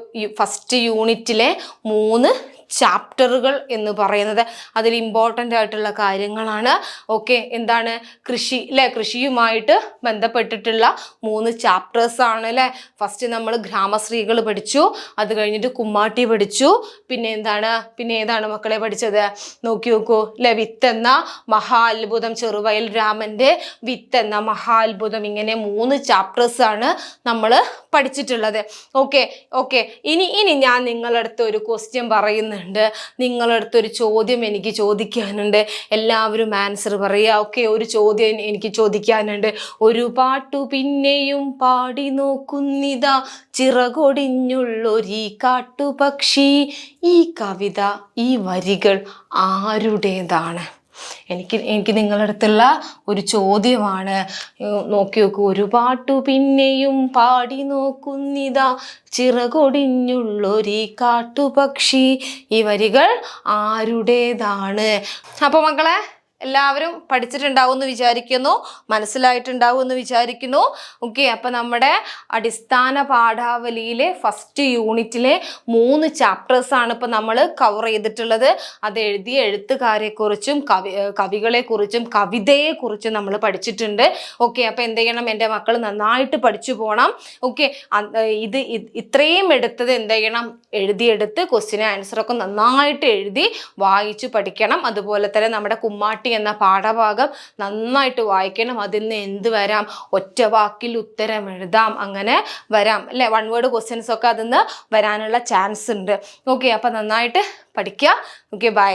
ഫസ്റ്റ് യൂണിറ്റിലെ 3 ചാപ്റ്ററുകൾ എന്ന് പറയുന്നത്. അതിൽ ഇമ്പോർട്ടൻ്റ് ആയിട്ടുള്ള കാര്യങ്ങളാണ്. ഓക്കെ, എന്താണ് കൃഷി, അല്ലേ? കൃഷിയുമായിട്ട് ബന്ധപ്പെട്ടിട്ടുള്ള 3 ചാപ്റ്റേഴ്സ് ആണ്, അല്ലേ? ഫസ്റ്റ് നമ്മൾ ഗ്രാമശ്രീകൾ പഠിച്ചു, അത് കഴിഞ്ഞിട്ട് കുമ്മാട്ടി പഠിച്ചു, പിന്നെ ഏതാണ് മക്കളെ പഠിച്ചത്? നോക്കി നോക്കൂ, അല്ലെ? വിത്തെന്ന മഹാ അത്ഭുതം, ചെറുവയൽ രാമൻ്റെ വിത്തെന്ന മഹാ അത്ഭുതം. ഇങ്ങനെ 3 ചാപ്റ്റേഴ്സ് ആണ് നമ്മൾ പഠിച്ചിട്ടുള്ളത്. ഓക്കെ. ഇനി ഞാൻ നിങ്ങളടുത്ത് ഒരു ക്വസ്റ്റ്യൻ പറയുന്നുണ്ട്. നിങ്ങളടുത്തൊരു ചോദ്യം എനിക്ക് ചോദിക്കാനുണ്ട്. എല്ലാവരും ആൻസർ പറയുക. ഓക്കെ, ഒരു ചോദ്യം എനിക്ക് ചോദിക്കാനുണ്ട്. ഒരു പാട്ടു പിന്നെയും പാടി നോക്കുന്നിതാ, ചിറകൊടിഞ്ഞുള്ളൊരീ കാട്ടുപക്ഷി. ഈ കവിത, ഈ വരികൾ ആരുടേതാണ്? എനിക്ക് നിങ്ങളുടെ അടുത്തുള്ള ഒരു ചോദ്യമാണ്. നോക്കി നോക്കൂ. ഒരു പാട്ടു പിന്നെയും പാടി നോക്കുന്നിതാ, ചിറകൊടിഞ്ഞുള്ളൊരീ കാട്ടുപക്ഷി. ഈ വരികൾ ആരുടേതാണ്? അപ്പോൾ മക്കളെ, എല്ലാവരും പഠിച്ചിട്ടുണ്ടാവും എന്ന് വിചാരിക്കുന്നു, മനസ്സിലായിട്ടുണ്ടാവും എന്ന് വിചാരിക്കുന്നു. ഓക്കെ, അപ്പം നമ്മുടെ അടിസ്ഥാന പാഠാവലിയിലെ ഫസ്റ്റ് യൂണിറ്റിലെ 3 ചാപ്റ്റേഴ്സാണ് ഇപ്പം നമ്മൾ കവർ ചെയ്തിട്ടുള്ളത്. അത് എഴുതിയ എഴുത്തുകാരെക്കുറിച്ചും കവികളെക്കുറിച്ചും കവിതയെക്കുറിച്ചും നമ്മൾ പഠിച്ചിട്ടുണ്ട്. ഓക്കെ, അപ്പം എന്ത് ചെയ്യണം? എൻ്റെ മക്കൾ നന്നായിട്ട് പഠിച്ചു പോകണം. ഓക്കെ, ഇത്രയും എടുത്തത് എന്ത് ചെയ്യണം? എഴുതിയെടുത്ത് ക്വസ്റ്റ്യൻ ആൻസറൊക്കെ നന്നായിട്ട് എഴുതി വായിച്ചു പഠിക്കണം. അതുപോലെ തന്നെ നമ്മുടെ കുമ്മാട്ടി എന്ന പാഠഭാഗം നന്നായിട്ട് വായിക്കണം. അതിൽ നിന്ന് എന്ത് വരാം? ഒറ്റ വാക്കിൽ ഉത്തരം എഴുതാം, അങ്ങനെ വരാം, അല്ലെ? 1 വേർഡ് ക്വസ്റ്റ്യൻസ് ഒക്കെ അതിൽ നിന്ന് വരാനുള്ള ചാൻസ് ഉണ്ട്. ഓക്കെ, അപ്പം നന്നായിട്ട് പഠിക്കുക. Okay, by.